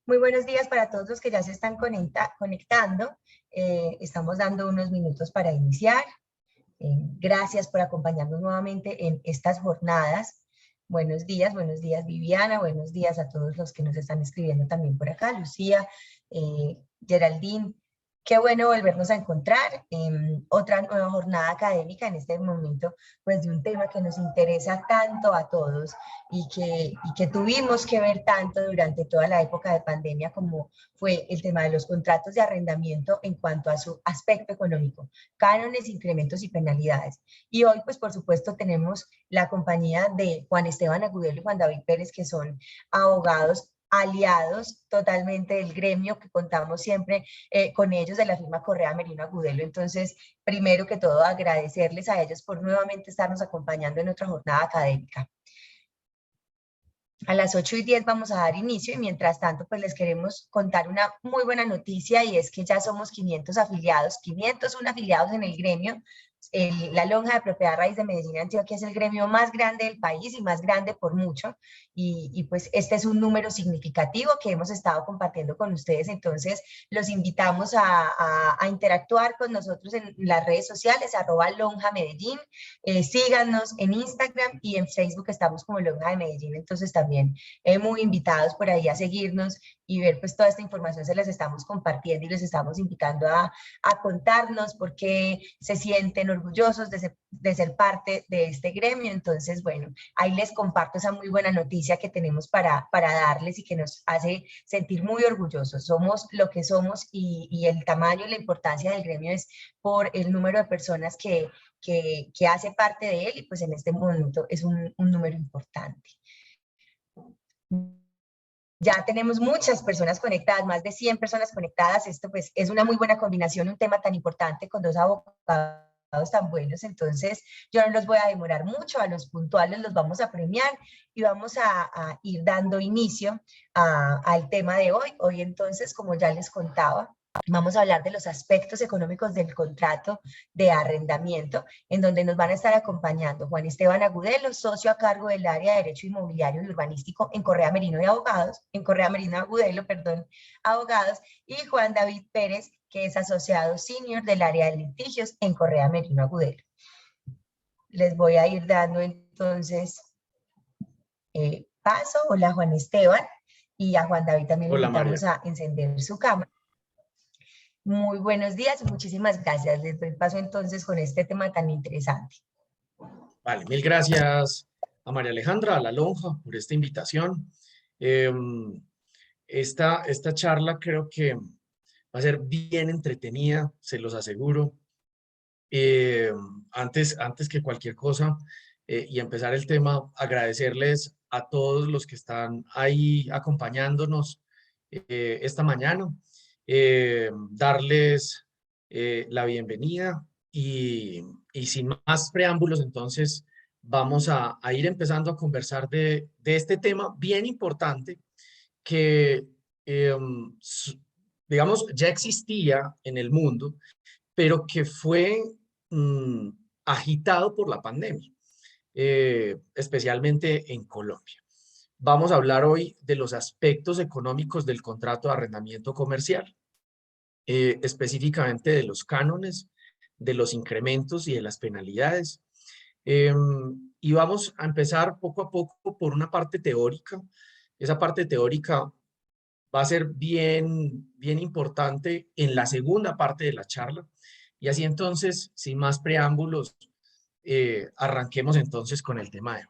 Muy buenos días para todos los que ya se están conectando. Estamos dando unos minutos para iniciar. Gracias por acompañarnos nuevamente en estas jornadas. Buenos días Viviana, buenos días a todos los que nos están escribiendo también por acá, Lucía, Geraldine. Qué bueno volvernos a encontrar en otra nueva jornada académica en este momento, pues de un tema que nos interesa tanto a todos y que tuvimos que ver tanto durante toda la época de pandemia como fue el tema de los contratos de arrendamiento en cuanto a su aspecto económico, cánones, incrementos y penalidades. Y hoy, pues por supuesto, tenemos la compañía de Juan Esteban Agudelo y Juan David Pérez, que son abogados aliados totalmente del gremio, que contamos siempre con ellos de la firma Correa Merino Agudelo. Entonces, primero que todo, agradecerles a ellos por nuevamente estarnos acompañando en nuestra jornada académica. A las 8:10 vamos a dar inicio y mientras tanto pues les queremos contar una muy buena noticia y es que ya somos 500 afiliados, 501 afiliados en el gremio. La Lonja de Propiedad Raíz de Medellín, Antioquia es el gremio más grande del país y más grande por mucho y pues este es un número significativo que hemos estado compartiendo con ustedes, entonces los invitamos a interactuar con nosotros en las redes sociales, @lonjamedellín. Síganos en Instagram y en Facebook estamos como Lonja de Medellín, entonces también muy invitados por ahí a seguirnos y ver pues toda esta información se las estamos compartiendo y les estamos invitando a contarnos por qué se sienten orgullosos de ser parte de este gremio. Entonces, bueno, ahí les comparto esa muy buena noticia que tenemos para darles y que nos hace sentir muy orgullosos. Somos lo que somos y el tamaño y la importancia del gremio es por el número de personas que hace parte de él y pues en este momento es un número importante. Ya tenemos muchas personas conectadas, más de 100 personas conectadas. Esto pues es una muy buena combinación, un tema tan importante con dos abogados tan buenos. Entonces yo no los voy a demorar mucho, a los puntuales los vamos a premiar y vamos a ir dando inicio al tema de hoy. Hoy entonces, como ya les contaba, vamos a hablar de los aspectos económicos del contrato de arrendamiento, en donde nos van a estar acompañando Juan Esteban Agudelo, socio a cargo del área de Derecho Inmobiliario y Urbanístico en Correa Merino Agudelo, Abogados, y Juan David Pérez, que es asociado senior del área de litigios en Correa Merino Agudelo. Les voy a ir dando entonces paso. Hola Juan Esteban, y a Juan David también le Hola, invitamos María. a encender su cámara. Muy buenos días y muchísimas gracias. Les doy paso entonces con este tema tan interesante. Vale, mil gracias a María Alejandra, a la Lonja, por esta invitación. Esta charla creo que va a ser bien entretenida, se los aseguro. Antes que cualquier cosa y empezar el tema, agradecerles a todos los que están ahí acompañándonos esta mañana, darles la bienvenida y sin más preámbulos, entonces vamos a ir empezando a conversar de este tema bien importante que, digamos, ya existía en el mundo, pero que fue mm, agitado por la pandemia, especialmente en Colombia. Vamos a hablar hoy de los aspectos económicos del contrato de arrendamiento comercial, específicamente de los cánones, de los incrementos y de las penalidades. Y vamos a empezar poco a poco por una parte teórica. Esa parte teórica va a ser bien importante en la segunda parte de la charla. Y así entonces, sin más preámbulos, arranquemos entonces con el tema de hoy.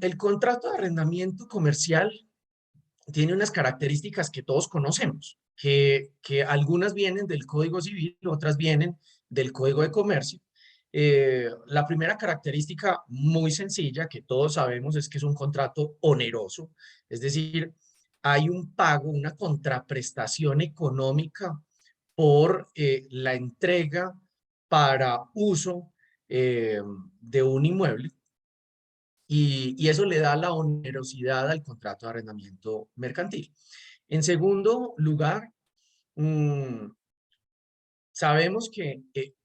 El contrato de arrendamiento comercial tiene unas características que todos conocemos, que algunas vienen del Código Civil, otras vienen del Código de Comercio. La primera característica muy sencilla que todos sabemos es que es un contrato oneroso, es decir, hay un pago, una contraprestación económica por la entrega para uso de un inmueble y eso le da la onerosidad al contrato de arrendamiento mercantil. En segundo lugar, sabemos que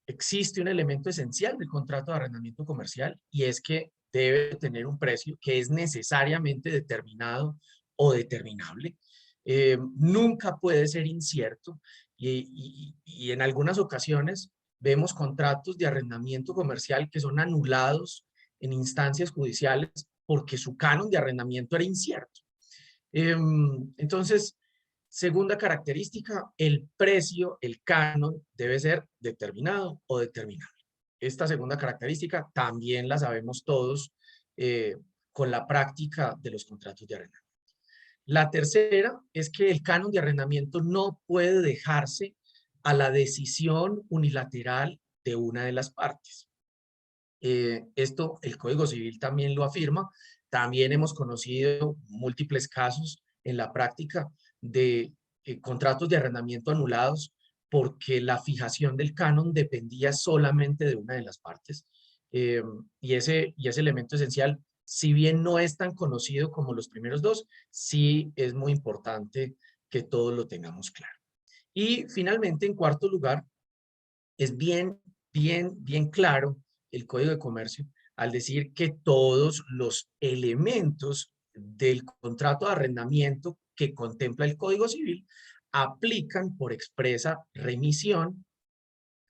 existe un elemento esencial del contrato de arrendamiento comercial y es que debe tener un precio que es necesariamente determinado o determinable. nunca puede ser incierto y en algunas ocasiones vemos contratos de arrendamiento comercial que son anulados en instancias judiciales porque su canon de arrendamiento era incierto. Entonces, segunda característica, el precio, el canon, debe ser determinado o determinable. Esta segunda característica también la sabemos todos con la práctica de los contratos de arrendamiento. La tercera es que el canon de arrendamiento no puede dejarse a la decisión unilateral de una de las partes. Esto el Código Civil también lo afirma. También hemos conocido múltiples casos en la práctica de contratos de arrendamiento anulados porque la fijación del canon dependía solamente de una de las partes. Y ese elemento esencial, si bien no es tan conocido como los primeros dos, sí es muy importante que todos lo tengamos claro. Y finalmente, en cuarto lugar, es bien claro el Código de Comercio al decir que todos los elementos del contrato de arrendamiento que contempla el Código Civil aplican por expresa remisión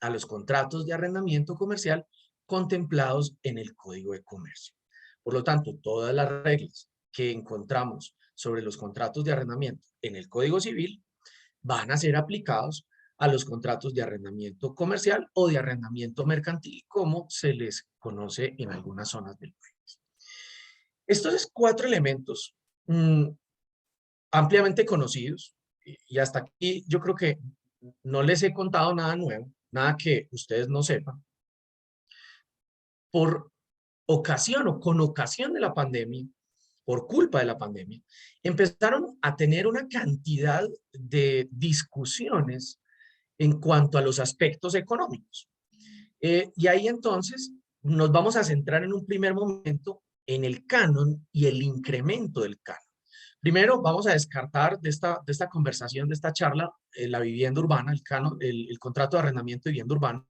a los contratos de arrendamiento comercial contemplados en el Código de Comercio. Por lo tanto, todas las reglas que encontramos sobre los contratos de arrendamiento en el Código Civil van a ser aplicados a los contratos de arrendamiento comercial o de arrendamiento mercantil, como se les conoce en algunas zonas del país. Estos 4 elementos ampliamente conocidos, y hasta aquí yo creo que no les he contado nada nuevo, nada que ustedes no sepan. Por ocasión o con ocasión de la pandemia, por culpa de la pandemia, empezaron a tener una cantidad de discusiones en cuanto a los aspectos económicos. Y ahí entonces nos vamos a centrar en un primer momento en el canon y el incremento del canon. Primero vamos a descartar de esta conversación, de esta charla, la vivienda urbana, el canon, el contrato de arrendamiento de vivienda urbana,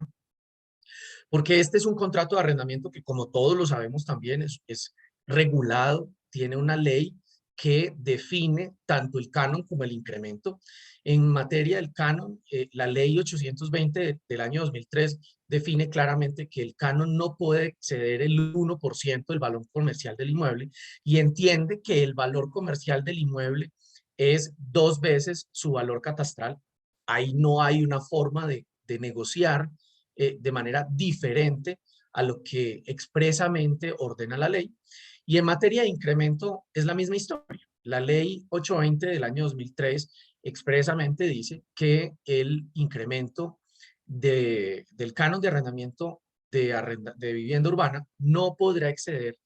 porque este es un contrato de arrendamiento que, como todos lo sabemos también, es regulado, tiene una ley que define tanto el canon como el incremento. En materia del canon, la ley 820 del año 2003 define claramente que el canon no puede exceder el 1% del valor comercial del inmueble y entiende que el valor comercial del inmueble es 2 veces su valor catastral. Ahí no hay una forma de negociar de manera diferente a lo que expresamente ordena la ley. Y en materia de incremento es la misma historia. La ley 820 del año 2003 expresamente dice que el incremento del canon de arrendamiento de vivienda urbana no podrá exceder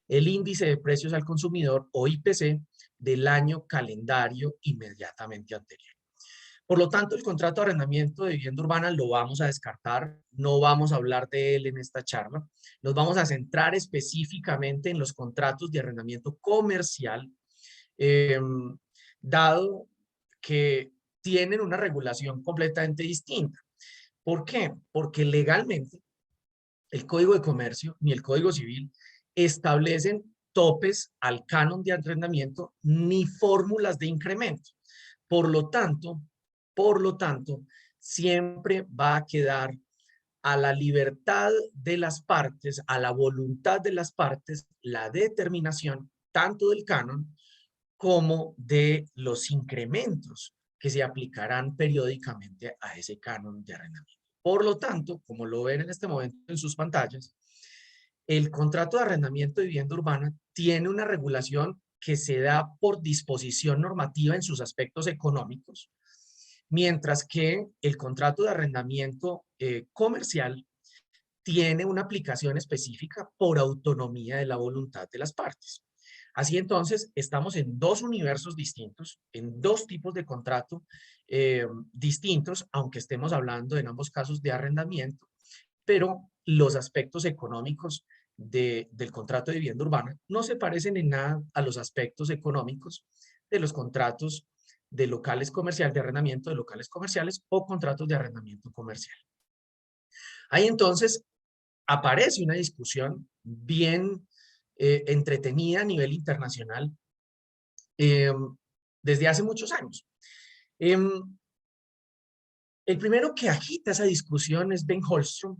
el índice de precios al consumidor o IPC del año calendario inmediatamente anterior. Por lo tanto, el contrato de arrendamiento de vivienda urbana lo vamos a descartar, no vamos a hablar de él en esta charla. Nos vamos a centrar específicamente en los contratos de arrendamiento comercial, dado que tienen una regulación completamente distinta. ¿Por qué? Porque legalmente el Código de Comercio ni el Código Civil establecen topes al canon de arrendamiento ni fórmulas de incremento. Por lo tanto, siempre va a quedar a la libertad de las partes, a la voluntad de las partes, la determinación tanto del canon como de los incrementos que se aplicarán periódicamente a ese canon de arrendamiento. Por lo tanto, como lo ven en este momento en sus pantallas, el contrato de arrendamiento de vivienda urbana tiene una regulación que se da por disposición normativa en sus aspectos económicos, mientras que el contrato de arrendamiento comercial tiene una aplicación específica por autonomía de la voluntad de las partes. Así entonces, estamos en 2 universos distintos, en 2 tipos de contrato distintos, aunque estemos hablando en ambos casos de arrendamiento, pero los aspectos económicos del contrato de vivienda urbana no se parecen en nada a los aspectos económicos de los contratos de locales comerciales, de arrendamiento de locales comerciales o contratos de arrendamiento comercial. Ahí entonces aparece una discusión bien entretenida a nivel internacional desde hace muchos años. El primero que agita esa discusión es Ben Holmström.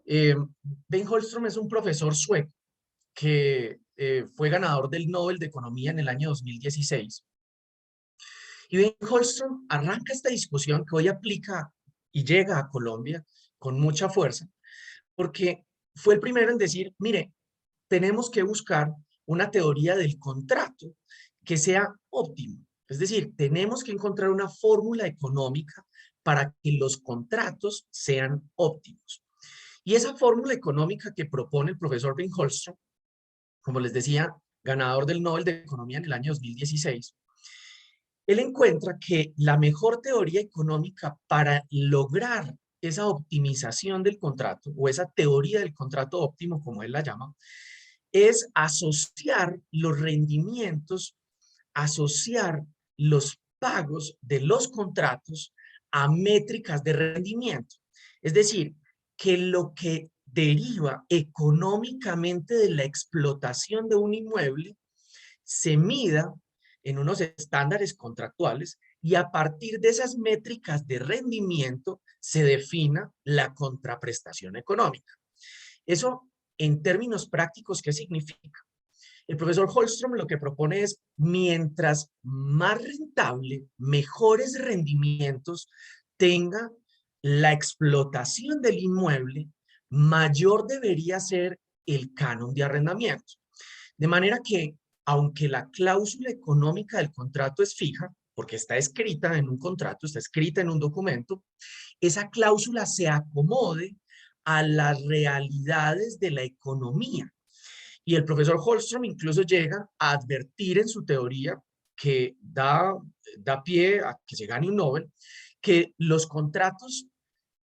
Ben Holmström es un profesor sueco que fue ganador del Nobel de Economía en el año 2016. Y Ben Holmström arranca esta discusión que hoy aplica y llega a Colombia con mucha fuerza, porque fue el primero en decir, mire, tenemos que buscar una teoría del contrato que sea óptima. Es decir, tenemos que encontrar una fórmula económica para que los contratos sean óptimos. Y esa fórmula económica que propone el profesor Ben Holmström, como les decía, ganador del Nobel de Economía en el año 2016, él encuentra que la mejor teoría económica para lograr esa optimización del contrato, o esa teoría del contrato óptimo, como él la llama, es asociar los rendimientos, asociar los pagos de los contratos a métricas de rendimiento. Es decir, que lo que deriva económicamente de la explotación de un inmueble se mida en unos estándares contractuales y a partir de esas métricas de rendimiento se defina la contraprestación económica. Eso, en términos prácticos, ¿qué significa? El profesor Holmström lo que propone es, mientras más rentable, mejores rendimientos tenga la explotación del inmueble, mayor debería ser el canon de arrendamiento. De manera que, aunque la cláusula económica del contrato es fija, porque está escrita en un contrato, está escrita en un documento, esa cláusula se acomode a las realidades de la economía. Y el profesor Holmström incluso llega a advertir en su teoría que da pie a que se gane un Nobel, que los contratos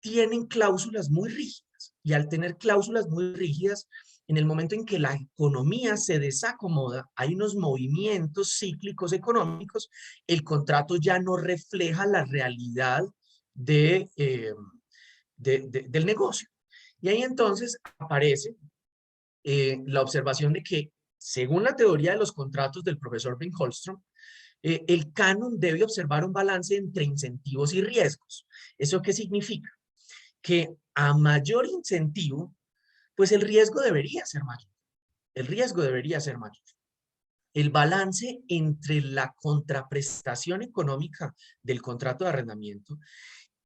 tienen cláusulas muy rígidas. Y al tener cláusulas muy rígidas, en el momento en que la economía se desacomoda, hay unos movimientos cíclicos económicos, el contrato ya no refleja la realidad del negocio. Y ahí entonces aparece la observación de que, según la teoría de los contratos del profesor Ben Holmström, el canon debe observar un balance entre incentivos y riesgos. ¿Eso qué significa? Que a mayor incentivo, pues el riesgo debería ser mayor. El riesgo debería ser mayor. El balance entre la contraprestación económica del contrato de arrendamiento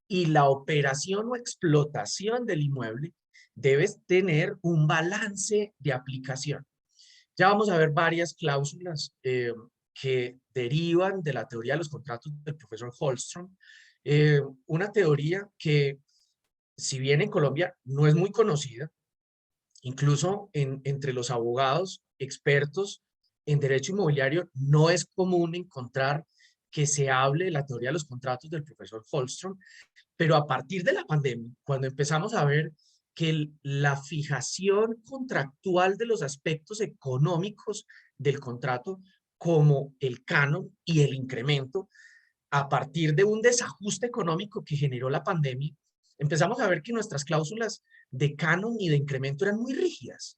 y la operación o explotación del inmueble debe tener un balance de aplicación. Ya vamos a ver varias cláusulas que derivan de la teoría de los contratos del profesor Holmström. Una teoría que, si bien en Colombia no es muy conocida, incluso entre los abogados expertos en derecho inmobiliario no es común encontrar que se hable de la teoría de los contratos del profesor Holmström, pero a partir de la pandemia, cuando empezamos a ver que la fijación contractual de los aspectos económicos del contrato, como el canon y el incremento, a partir de un desajuste económico que generó la pandemia, empezamos a ver que nuestras cláusulas de canon y de incremento eran muy rígidas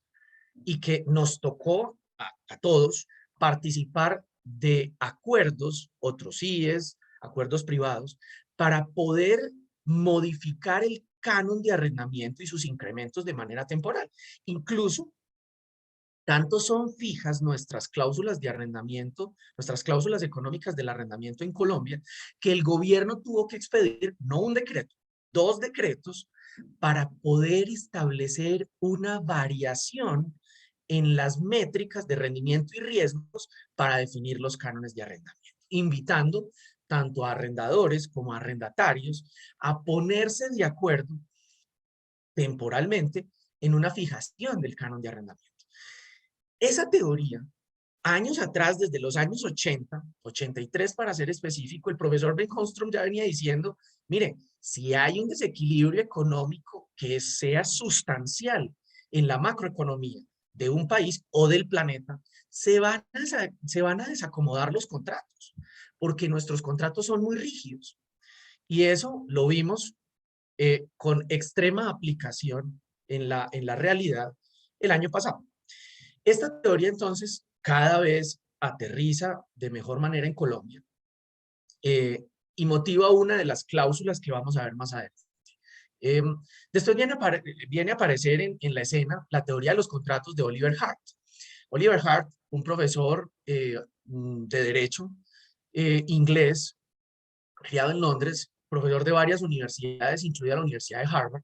y que nos tocó a todos participar de acuerdos, otros IES, acuerdos privados, para poder modificar el canon de arrendamiento y sus incrementos de manera temporal. Incluso, tanto son fijas nuestras cláusulas de arrendamiento, nuestras cláusulas económicas del arrendamiento en Colombia, que el gobierno tuvo que expedir no un decreto, 2 decretos para poder establecer una variación en las métricas de rendimiento y riesgos para definir los cánones de arrendamiento, invitando tanto a arrendadores como a arrendatarios a ponerse de acuerdo temporalmente en una fijación del canon de arrendamiento. Esa teoría, años atrás, desde los años 80, 83 para ser específico, el profesor Ben Holmström ya venía diciendo, mire, si hay un desequilibrio económico que sea sustancial en la macroeconomía de un país o del planeta, se van a desacomodar los contratos, porque nuestros contratos son muy rígidos. Y eso lo vimos con extrema aplicación en la realidad el año pasado. Esta teoría entonces cada vez aterriza de mejor manera en Colombia y motiva una de las cláusulas que vamos a ver más adelante. Eh, Después viene a aparecer en la escena la teoría de los contratos de Oliver Hart. Oliver Hart, un profesor de derecho inglés, criado en Londres, profesor de varias universidades, incluida la Universidad de Harvard.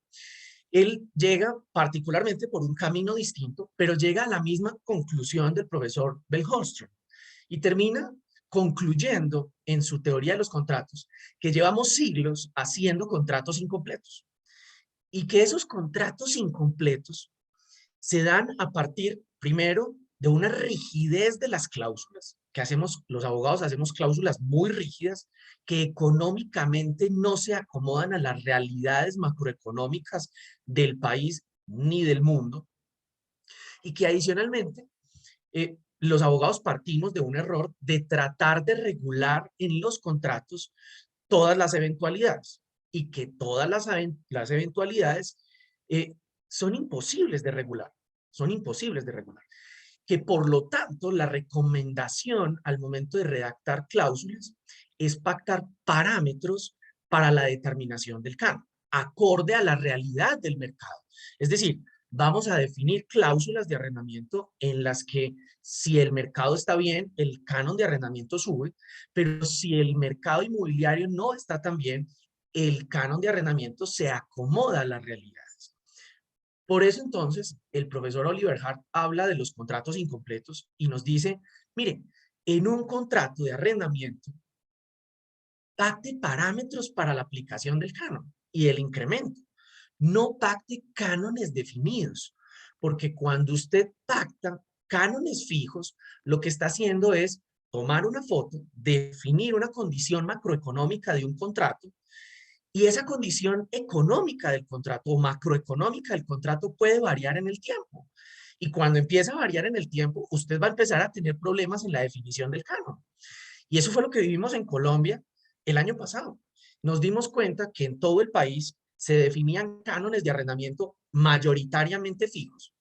Él llega particularmente por un camino distinto, pero llega a la misma conclusión del profesor Bell Holmstrom y termina concluyendo en su teoría de los contratos que llevamos siglos haciendo contratos incompletos y que esos contratos incompletos se dan a partir, primero, de una rigidez de las cláusulas, que hacemos, los abogados hacemos cláusulas muy rígidas que económicamente no se acomodan a las realidades macroeconómicas del país ni del mundo, y que adicionalmente los abogados partimos de un error de tratar de regular en los contratos todas las eventualidades, y que todas las eventualidades son imposibles de regular, son imposibles de regular. Que por lo tanto la recomendación al momento de redactar cláusulas es pactar parámetros para la determinación del canon, acorde a la realidad del mercado. Es decir, vamos a definir cláusulas de arrendamiento en las que si el mercado está bien, el canon de arrendamiento sube, pero si el mercado inmobiliario no está tan bien, el canon de arrendamiento se acomoda a la realidad. Por eso entonces el profesor Oliver Hart habla de los contratos incompletos y nos dice, mire, en un contrato de arrendamiento, pacte parámetros para la aplicación del canon y el incremento. No pacte cánones definidos, porque cuando usted pacta cánones fijos, lo que está haciendo es tomar una foto, definir una condición macroeconómica de un contrato, y esa condición económica del contrato o macroeconómica del contrato puede variar en el tiempo. Y cuando empieza a variar en el tiempo, usted va a empezar a tener problemas en la definición del canon. Y eso fue lo que vivimos en Colombia el año pasado. Nos dimos cuenta que en todo el país se definían cánones de arrendamiento mayoritariamente fijos,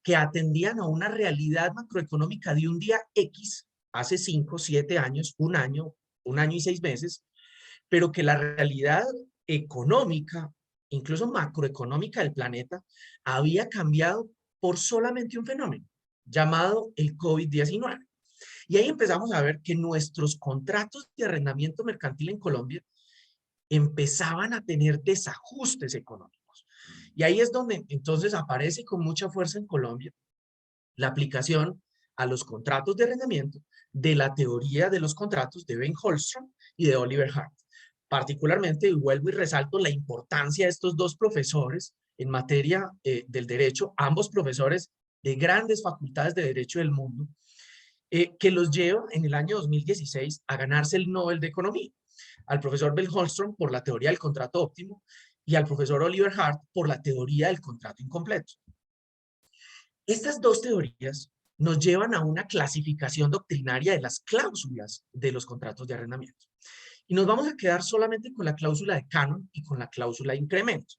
que atendían a una realidad macroeconómica de un día X, hace 5, 7 años, un año y 6 meses, pero que la realidad económica, incluso macroeconómica del planeta, había cambiado por solamente un fenómeno llamado el COVID-19. Y ahí empezamos a ver que nuestros contratos de arrendamiento mercantil en Colombia empezaban a tener desajustes económicos. Y ahí es donde entonces aparece con mucha fuerza en Colombia la aplicación a los contratos de arrendamiento de la teoría de los contratos de Ben Holmstrom y de Oliver Hart. Particularmente, y vuelvo y resalto la importancia de estos dos profesores en materia del derecho, ambos profesores de grandes facultades de derecho del mundo, que los lleva en el año 2016 a ganarse el Nobel de Economía. Al profesor Ben Holmstrom por la teoría del contrato óptimo y al profesor Oliver Hart por la teoría del contrato incompleto. Estas dos teorías nos llevan a una clasificación doctrinaria de las cláusulas de los contratos de arrendamiento. Y nos vamos a quedar solamente con la cláusula de canon y con la cláusula de incremento.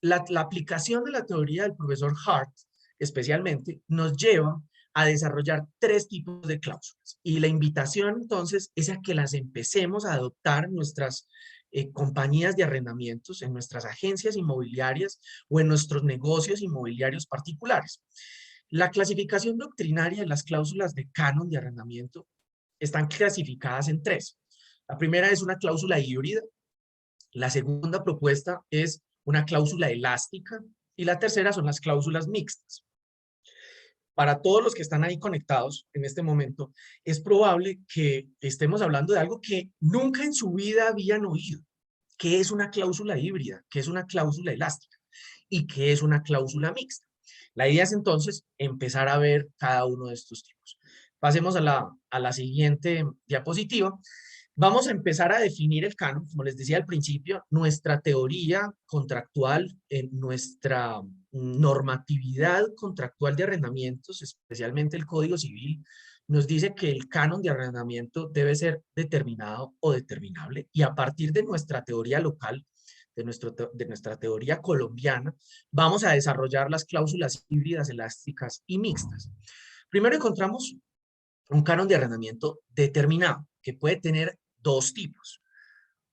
La aplicación de la teoría del profesor Hart, especialmente, nos lleva a desarrollar 3 tipos de cláusulas. Y la invitación, entonces, es a que las empecemos a adoptar en nuestras compañías de arrendamientos, en nuestras agencias inmobiliarias o en nuestros negocios inmobiliarios particulares. La clasificación doctrinaria de las cláusulas de canon de arrendamiento están clasificadas en 3. La primera es una cláusula híbrida, la segunda propuesta es una cláusula elástica y la tercera son las cláusulas mixtas. Para todos los que están ahí conectados en este momento, es probable que estemos hablando de algo que nunca en su vida habían oído, que es una cláusula híbrida, que es una cláusula elástica y que es una cláusula mixta. La idea es entonces empezar a ver cada uno de estos tipos. Pasemos a la siguiente diapositiva. Vamos a empezar a definir el canon, como les decía al principio, nuestra teoría contractual, nuestra normatividad contractual de arrendamientos, especialmente el Código Civil, nos dice que el canon de arrendamiento debe ser determinado o determinable y a partir de nuestra teoría local, de nuestra teoría colombiana, vamos a desarrollar las cláusulas híbridas, elásticas y mixtas. Primero encontramos un canon de arrendamiento determinado, que puede tener dos tipos.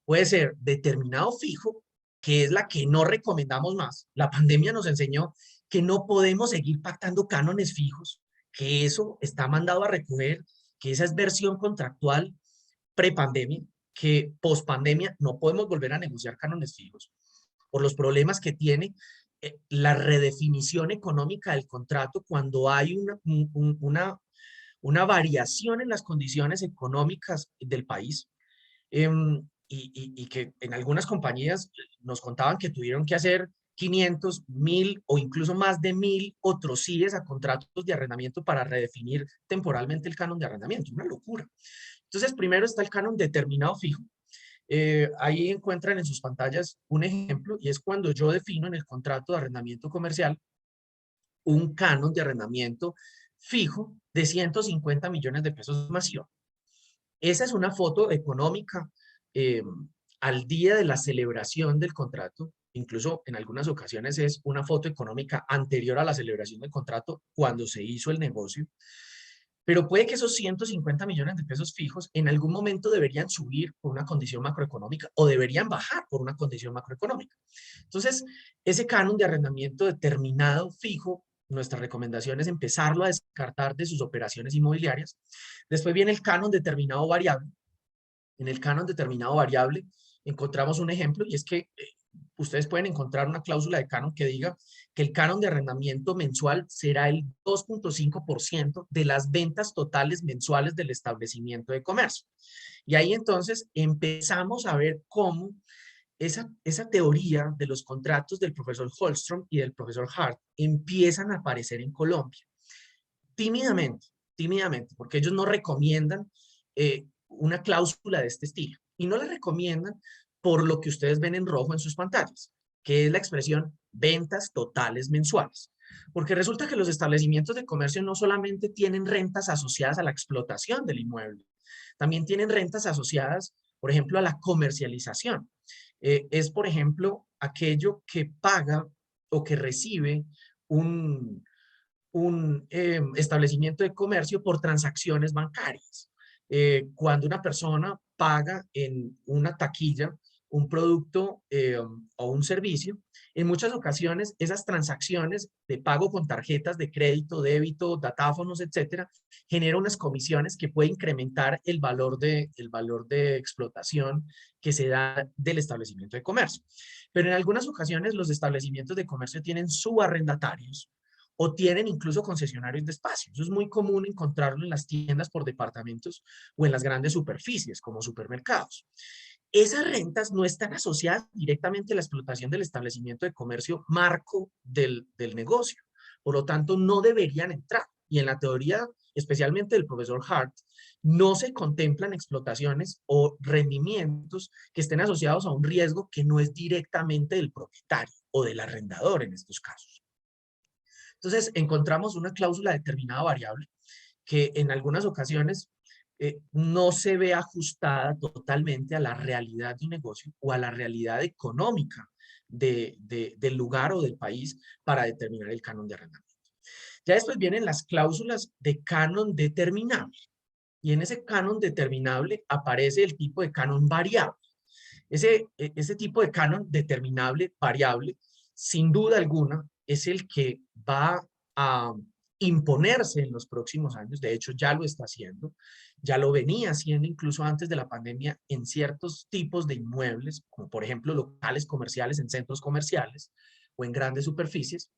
Puede ser determinado fijo, que es la que no recomendamos más. La pandemia nos enseñó que no podemos seguir pactando cánones fijos, que eso está mandado a recoger, que esa es versión contractual prepandemia, que pospandemia no podemos volver a negociar cánones fijos por los problemas que tiene la redefinición económica del contrato cuando hay una variación en las condiciones económicas del país. Y que en algunas compañías nos contaban que tuvieron que hacer 500, 1000 o incluso más de 1000 otros CIEs a contratos de arrendamiento para redefinir temporalmente el canon de arrendamiento. Una locura. Entonces, primero está el canon determinado fijo. Ahí encuentran en sus pantallas un ejemplo y es cuando yo defino en el contrato de arrendamiento comercial un canon de arrendamiento fijo de 150 millones de pesos masivo. Esa es una foto económica eh, al día de la celebración del contrato. Incluso en algunas ocasiones es una foto económica anterior a la celebración del contrato cuando se hizo el negocio. Pero puede que esos 150 millones de pesos fijos en algún momento deberían subir por una condición macroeconómica o deberían bajar por una condición macroeconómica. Entonces, ese canon de arrendamiento determinado fijo, nuestra recomendación es empezarlo a descartar de sus operaciones inmobiliarias. Después viene el canon determinado variable. En el canon determinado variable encontramos un ejemplo y es que ustedes pueden encontrar una cláusula de canon que diga que el canon de arrendamiento mensual será el 2.5% de las ventas totales mensuales del establecimiento de comercio. Y ahí entonces empezamos a ver cómo esa teoría de los contratos del profesor Holstrom y del profesor Hart empiezan a aparecer en Colombia. Tímidamente, tímidamente, porque ellos no recomiendan una cláusula de este estilo. Y no la recomiendan por lo que ustedes ven en rojo en sus pantallas, que es la expresión ventas totales mensuales. Porque resulta que los establecimientos de comercio no solamente tienen rentas asociadas a la explotación del inmueble, también tienen rentas asociadas, por ejemplo, a la comercialización. Es, por ejemplo, aquello que paga o que recibe un establecimiento de comercio por transacciones bancarias. Cuando una persona paga en una taquilla un producto o un servicio, en muchas ocasiones esas transacciones de pago con tarjetas de crédito, débito, datáfonos, etcétera, generan unas comisiones que pueden incrementar el valor de explotación que se da del establecimiento de comercio. Pero en algunas ocasiones los establecimientos de comercio tienen subarrendatarios o tienen incluso concesionarios de espacio. Eso es muy común encontrarlo en las tiendas por departamentos o en las grandes superficies como supermercados. Esas rentas no están asociadas directamente a la explotación del establecimiento de comercio marco del negocio. Por lo tanto, no deberían entrar. Y en la teoría, especialmente del profesor Hart, no se contemplan explotaciones o rendimientos que estén asociados a un riesgo que no es directamente del propietario o del arrendador en estos casos. Entonces, encontramos una cláusula determinada variable que en algunas ocasiones no se ve ajustada totalmente a la realidad de un negocio o a la realidad económica del lugar o del país para determinar el canon de arrendamiento. Ya después vienen las cláusulas de canon determinable. Y en ese canon determinable aparece el tipo de canon variable. Ese tipo de canon determinable, variable, sin duda alguna, es el que va a imponerse en los próximos años. De hecho, ya lo está haciendo. Ya lo venía haciendo incluso antes de la pandemia en ciertos tipos de inmuebles, como por ejemplo locales comerciales en centros comerciales o en grandes superficies.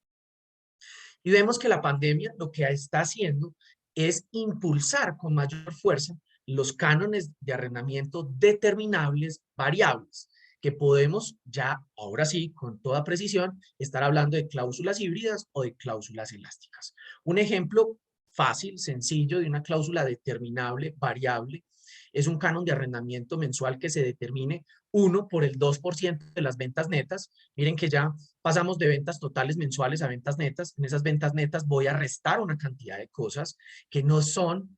Y vemos que la pandemia lo que está haciendo es impulsar con mayor fuerza los cánones de arrendamiento determinables variables, que podemos ya, ahora sí, con toda precisión, estar hablando de cláusulas híbridas o de cláusulas elásticas. Un ejemplo fácil, sencillo, de una cláusula determinable variable es un canon de arrendamiento mensual que se determine 1 por el 2% de las ventas netas. Miren que ya pasamos de ventas totales mensuales a ventas netas. En esas ventas netas voy a restar una cantidad de cosas que no son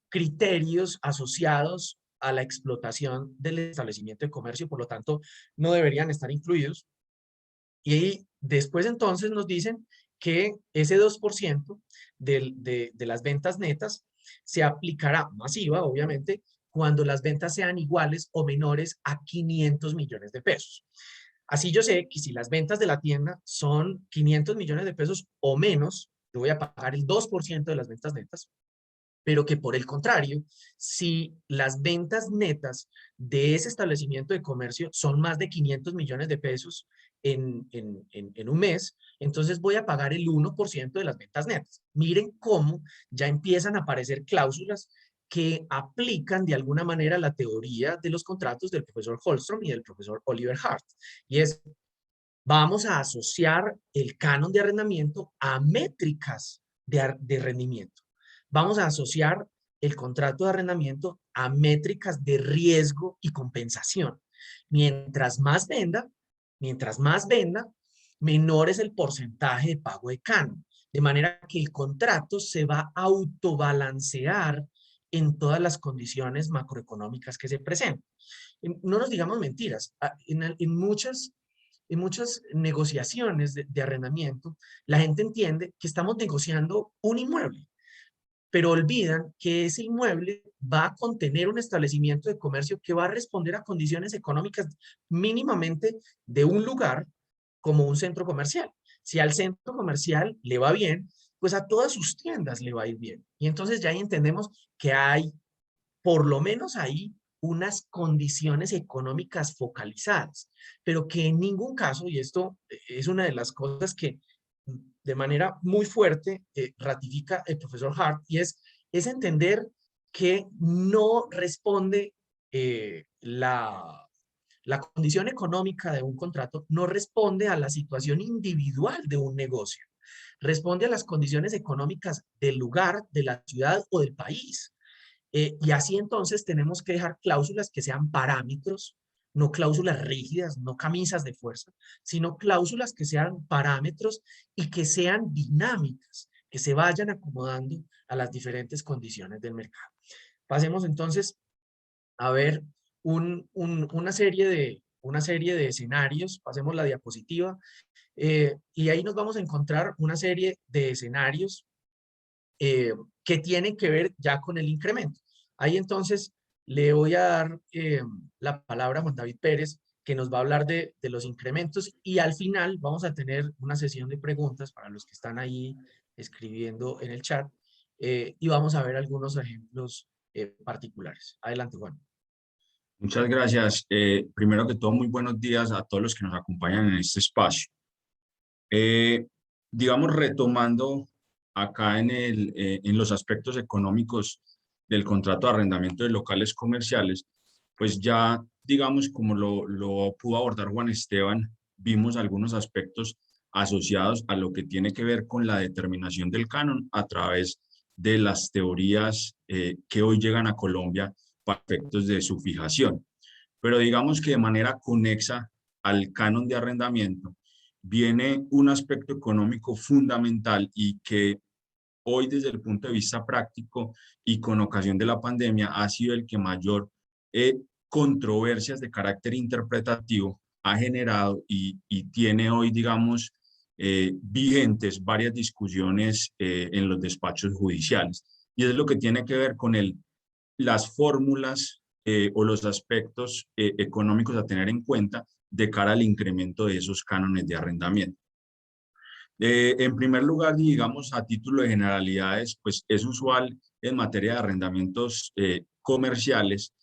criterios asociados a la explotación del establecimiento de comercio, por lo tanto, no deberían estar incluidos. Y después entonces nos dicen que ese 2% de las ventas netas se aplicará masiva, obviamente, cuando las ventas sean iguales o menores a 500 millones de pesos. Así yo sé que si las ventas de la tienda son 500 millones de pesos o menos, yo voy a pagar el 2% de las ventas netas, pero que por el contrario, si las ventas netas de ese establecimiento de comercio son más de 500 millones de pesos en un mes, entonces voy a pagar el 1% de las ventas netas. Miren cómo ya empiezan a aparecer cláusulas que aplican de alguna manera la teoría de los contratos del profesor Holstrom y del profesor Oliver Hart. Y es, vamos a asociar el canon de arrendamiento a métricas de rendimiento. Vamos a asociar el contrato de arrendamiento a métricas de riesgo y compensación. Mientras más venda, menor es el porcentaje de pago de canon. De manera que el contrato se va a autobalancear en todas las condiciones macroeconómicas que se presentan. No nos digamos mentiras. En muchas negociaciones de arrendamiento, la gente entiende que estamos negociando un inmueble, pero olvidan que ese inmueble va a contener un establecimiento de comercio que va a responder a condiciones económicas mínimamente de un lugar como un centro comercial. Si al centro comercial le va bien, pues a todas sus tiendas le va a ir bien. Y entonces ya ahí entendemos que hay, por lo menos ahí, unas condiciones económicas focalizadas, pero que en ningún caso, y esto es una de las cosas que de manera muy fuerte ratifica el profesor Hart, y es entender que no responde la condición económica de un contrato, no responde a la situación individual de un negocio, responde a las condiciones económicas del lugar, de la ciudad o del país. Y así entonces tenemos que dejar cláusulas que sean parámetros, no cláusulas rígidas, no camisas de fuerza, sino cláusulas que sean parámetros y que sean dinámicas, que se vayan acomodando a las diferentes condiciones del mercado. Pasemos entonces a ver una serie de escenarios, pasemos la diapositiva, y ahí nos vamos a encontrar una serie de escenarios que tienen que ver ya con el incremento. Ahí entonces le voy a dar la palabra a Juan David Pérez, que nos va a hablar de los incrementos, y al final vamos a tener una sesión de preguntas para los que están ahí escribiendo en el chat, y vamos a ver algunos ejemplos particulares. Adelante, Juan. Muchas gracias. Primero que todo, muy buenos días a todos los que nos acompañan en este espacio. Digamos, retomando acá en los aspectos económicos del contrato de arrendamiento de locales comerciales, pues ya, digamos, como lo pudo abordar Juan Esteban, vimos algunos aspectos asociados a lo que tiene que ver con la determinación del canon a través de las teorías que hoy llegan a Colombia para efectos de su fijación. Pero digamos que de manera conexa al canon de arrendamiento, viene un aspecto económico fundamental y que hoy desde el punto de vista práctico y con ocasión de la pandemia ha sido el que mayor controversias de carácter interpretativo ha generado y tiene hoy, digamos, vigentes varias discusiones en los despachos judiciales. Y es lo que tiene que ver con las fórmulas o los aspectos económicos a tener en cuenta de cara al incremento de esos cánones de arrendamiento. En primer lugar, digamos, a título de generalidades, pues es usual en materia de arrendamientos comerciales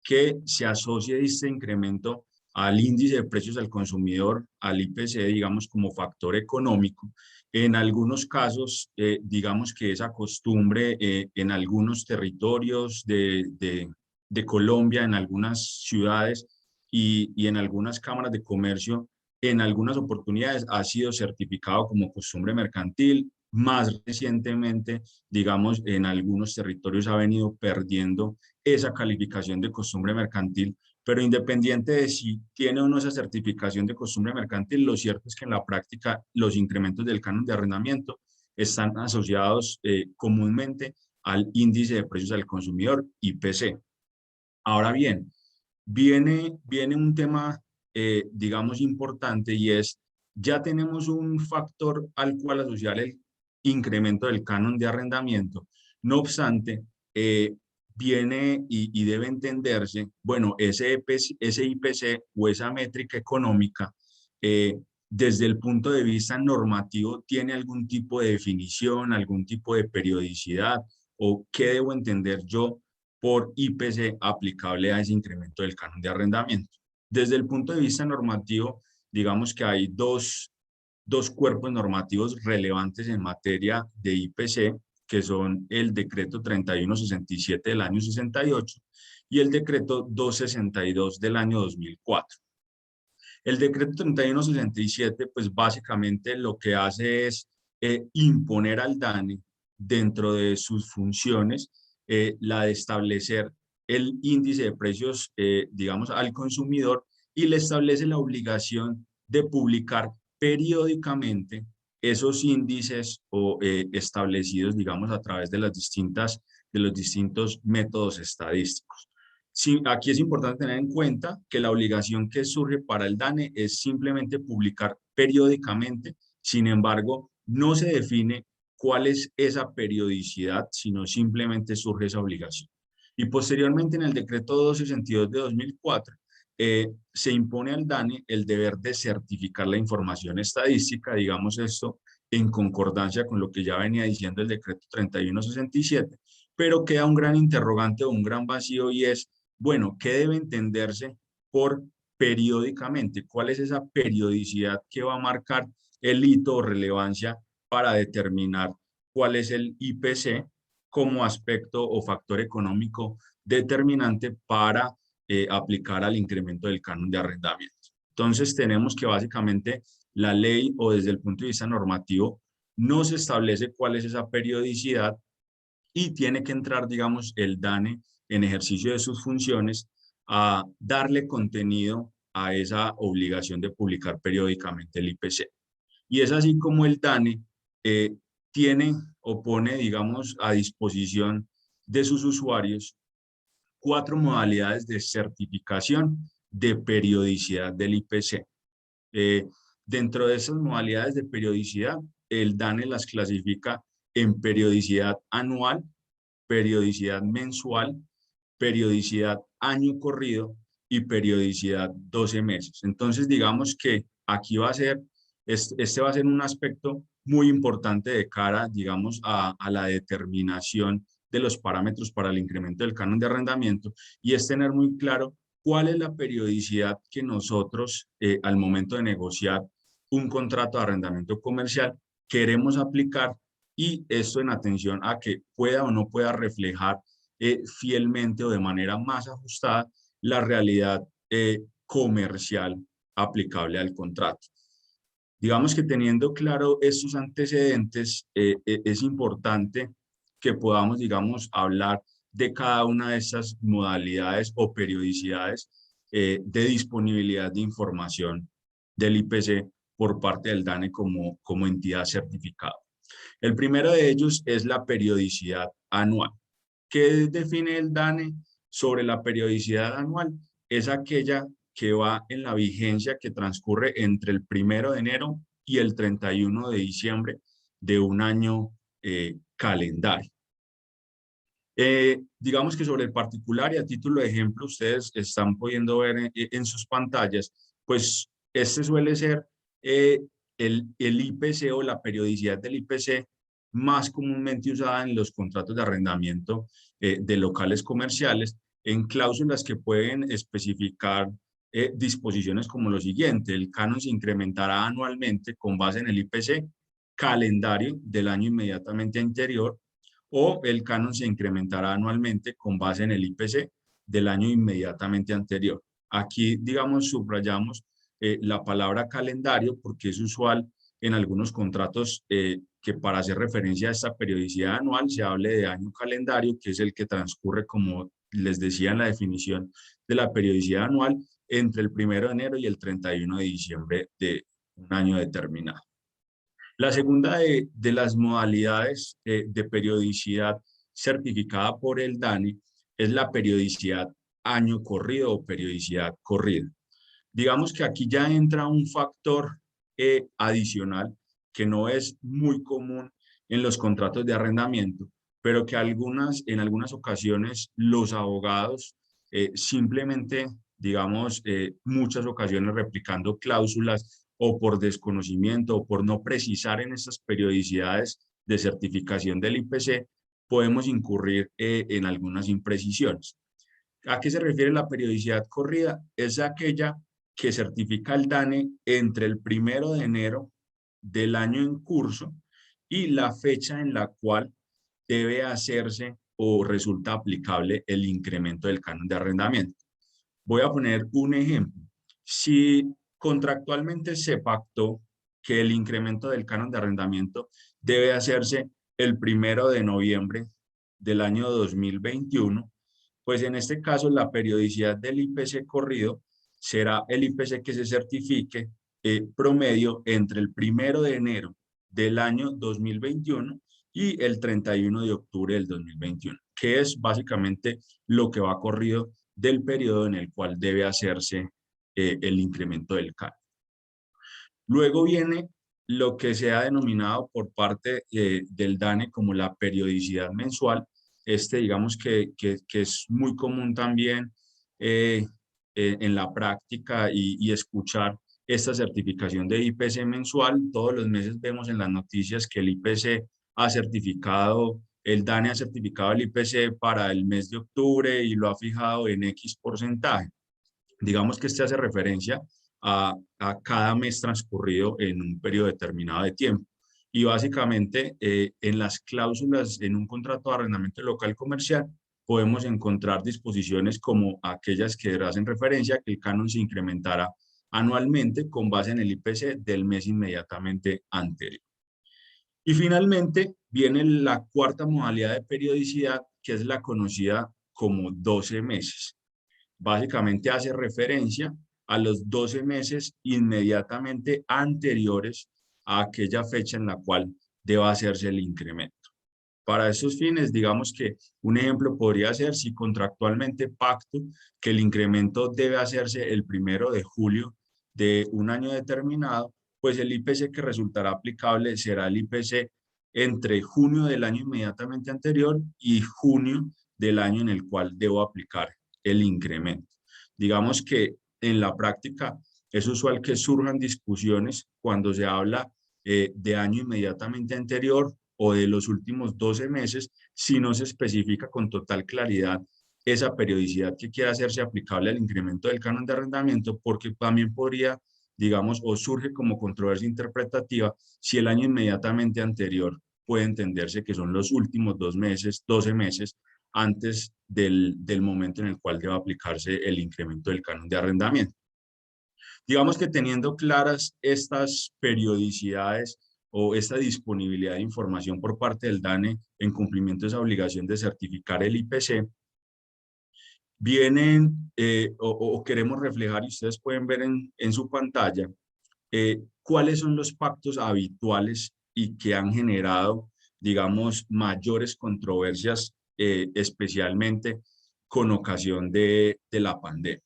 que se asocie este incremento al índice de precios al consumidor, al IPC, digamos, como factor económico. En algunos casos, digamos que esa costumbre en algunos territorios de Colombia, en algunas ciudades y en algunas cámaras de comercio, en algunas oportunidades ha sido certificado como costumbre mercantil. Más recientemente, digamos, en algunos territorios ha venido perdiendo esa calificación de costumbre mercantil, pero independiente de si tiene o no esa certificación de costumbre mercantil, lo cierto es que en la práctica los incrementos del canon de arrendamiento están asociados comúnmente al índice de precios al consumidor, IPC. Ahora bien, viene un tema, digamos, importante, y es ya tenemos un factor al cual asociar el incremento del canon de arrendamiento. No obstante, viene y debe entenderse, bueno, ese IPC o esa métrica económica, desde el punto de vista normativo, ¿tiene algún tipo de definición, algún tipo de periodicidad? ¿O qué debo entender yo por IPC aplicable a ese incremento del canon de arrendamiento? Desde el punto de vista normativo, digamos que hay dos cuerpos normativos relevantes en materia de IPC, que son el decreto 3167 del año 68 y el decreto 262 del año 2004. El decreto 3167, pues básicamente lo que hace es imponer al DANE dentro de sus funciones la de establecer el índice de precios, digamos, al consumidor, y le establece la obligación de publicar periódicamente esos índices o establecidos, digamos, a través de los distintos métodos estadísticos. Sí, aquí es importante tener en cuenta que la obligación que surge para el DANE es simplemente publicar periódicamente. Sin embargo, no se define cuál es esa periodicidad, sino simplemente surge esa obligación. Y posteriormente, en el decreto 262 de 2004, se impone al DANE el deber de certificar la información estadística, digamos esto en concordancia con lo que ya venía diciendo el decreto 3167, pero queda un gran interrogante o un gran vacío, y es, bueno, ¿qué debe entenderse por periódicamente? ¿Cuál es esa periodicidad que va a marcar el hito o relevancia para determinar cuál es el IPC como aspecto o factor económico determinante para aplicar al incremento del canon de arrendamiento? Entonces tenemos que básicamente la ley, o desde el punto de vista normativo, no se establece cuál es esa periodicidad, y tiene que entrar, digamos, el DANE en ejercicio de sus funciones a darle contenido a esa obligación de publicar periódicamente el IPC. Y es así como el DANE tiene o pone, digamos, a disposición de sus usuarios 4 modalidades de certificación de periodicidad del IPC. Dentro de esas modalidades de periodicidad, el DANE las clasifica en periodicidad anual, periodicidad mensual, periodicidad año corrido y periodicidad 12 meses. Entonces, digamos que aquí va a ser, este va a ser un aspecto muy importante de cara, digamos, a la determinación de los parámetros para el incremento del canon de arrendamiento, y es tener muy claro cuál es la periodicidad que nosotros, al momento de negociar un contrato de arrendamiento comercial, queremos aplicar, y esto en atención a que pueda o no pueda reflejar fielmente o de manera más ajustada la realidad comercial aplicable al contrato. Digamos que teniendo claro estos antecedentes, es importante que podamos, digamos, hablar de cada una de esas modalidades o periodicidades de disponibilidad de información del IPC por parte del DANE como entidad certificada. El primero de ellos es la periodicidad anual. ¿Qué define el DANE sobre la periodicidad anual? Es aquella que va en la vigencia que transcurre entre el 1 de enero y el 31 de diciembre de un año calendario. Digamos que sobre el particular, y a título de ejemplo, ustedes están pudiendo ver en sus pantallas, pues este suele ser el IPC o la periodicidad del IPC más comúnmente usada en los contratos de arrendamiento de locales comerciales, en cláusulas que pueden especificar disposiciones como lo siguiente: el canon se incrementará anualmente con base en el IPC calendario del año inmediatamente anterior, o el canon se incrementará anualmente con base en el IPC del año inmediatamente anterior. Aquí, digamos, subrayamos la palabra calendario porque es usual en algunos contratos que para hacer referencia a esta periodicidad anual se hable de año calendario, que es el que transcurre, como les decía en la definición de la periodicidad anual, entre el 1 de enero y el 31 de diciembre de un año determinado. La segunda de las modalidades de periodicidad certificada por el DANE es la periodicidad año corrido o periodicidad corrida. Digamos que aquí ya entra un factor adicional que no es muy común en los contratos de arrendamiento, pero que en algunas ocasiones los abogados simplemente, digamos, muchas ocasiones replicando cláusulas o por desconocimiento o por no precisar en estas periodicidades de certificación del IPC, podemos incurrir en algunas imprecisiones. ¿A qué se refiere la periodicidad corrida? Es aquella que certifica el DANE entre el 1 de enero del año en curso y la fecha en la cual debe hacerse o resulta aplicable el incremento del canon de arrendamiento. Voy a poner un ejemplo. Si contractualmente se pactó que el incremento del canon de arrendamiento debe hacerse el 1 de noviembre del año 2021, pues en este caso la periodicidad del IPC corrido será el IPC que se certifique promedio entre el 1 de enero del año 2021 y el 31 de octubre del 2021, que es básicamente lo que va corrido del periodo en el cual debe hacerse el incremento del canon. Luego viene lo que se ha denominado por parte del DANE como la periodicidad mensual. Digamos que es muy común también en la práctica y escuchar esta certificación de IPC mensual. Todos los meses vemos en las noticias que el IPC ha certificado, el DANE ha certificado el IPC para el mes de octubre y lo ha fijado en X porcentaje. Digamos que este hace referencia a cada mes transcurrido en un periodo determinado de tiempo. Y básicamente en las cláusulas en un contrato de arrendamiento local comercial podemos encontrar disposiciones como aquellas que hacen referencia a que el canon se incrementará anualmente con base en el IPC del mes inmediatamente anterior. Y finalmente viene la cuarta modalidad de periodicidad, que es la conocida como 12 meses. Básicamente hace referencia a los 12 meses inmediatamente anteriores a aquella fecha en la cual deba hacerse el incremento. Para esos fines, digamos que un ejemplo podría ser si contractualmente pacto que el incremento debe hacerse el 1 de julio de un año determinado, pues el IPC que resultará aplicable será el IPC entre junio del año inmediatamente anterior y junio del año en el cual debo aplicar el incremento. Digamos que en la práctica es usual que surjan discusiones cuando se habla de año inmediatamente anterior o de los últimos 12 meses, si no se especifica con total claridad esa periodicidad que quiera hacerse aplicable al incremento del canon de arrendamiento, porque también podría, digamos, o surge como controversia interpretativa si el año inmediatamente anterior puede entenderse que son los últimos 2 meses, 12 meses, antes del momento en el cual deba aplicarse el incremento del canon de arrendamiento. Digamos que teniendo claras estas periodicidades o esta disponibilidad de información por parte del DANE en cumplimiento de esa obligación de certificar el IPC, vienen o queremos reflejar, y ustedes pueden ver en su pantalla, cuáles son los pactos habituales y que han generado, digamos, mayores controversias, especialmente con ocasión de la pandemia.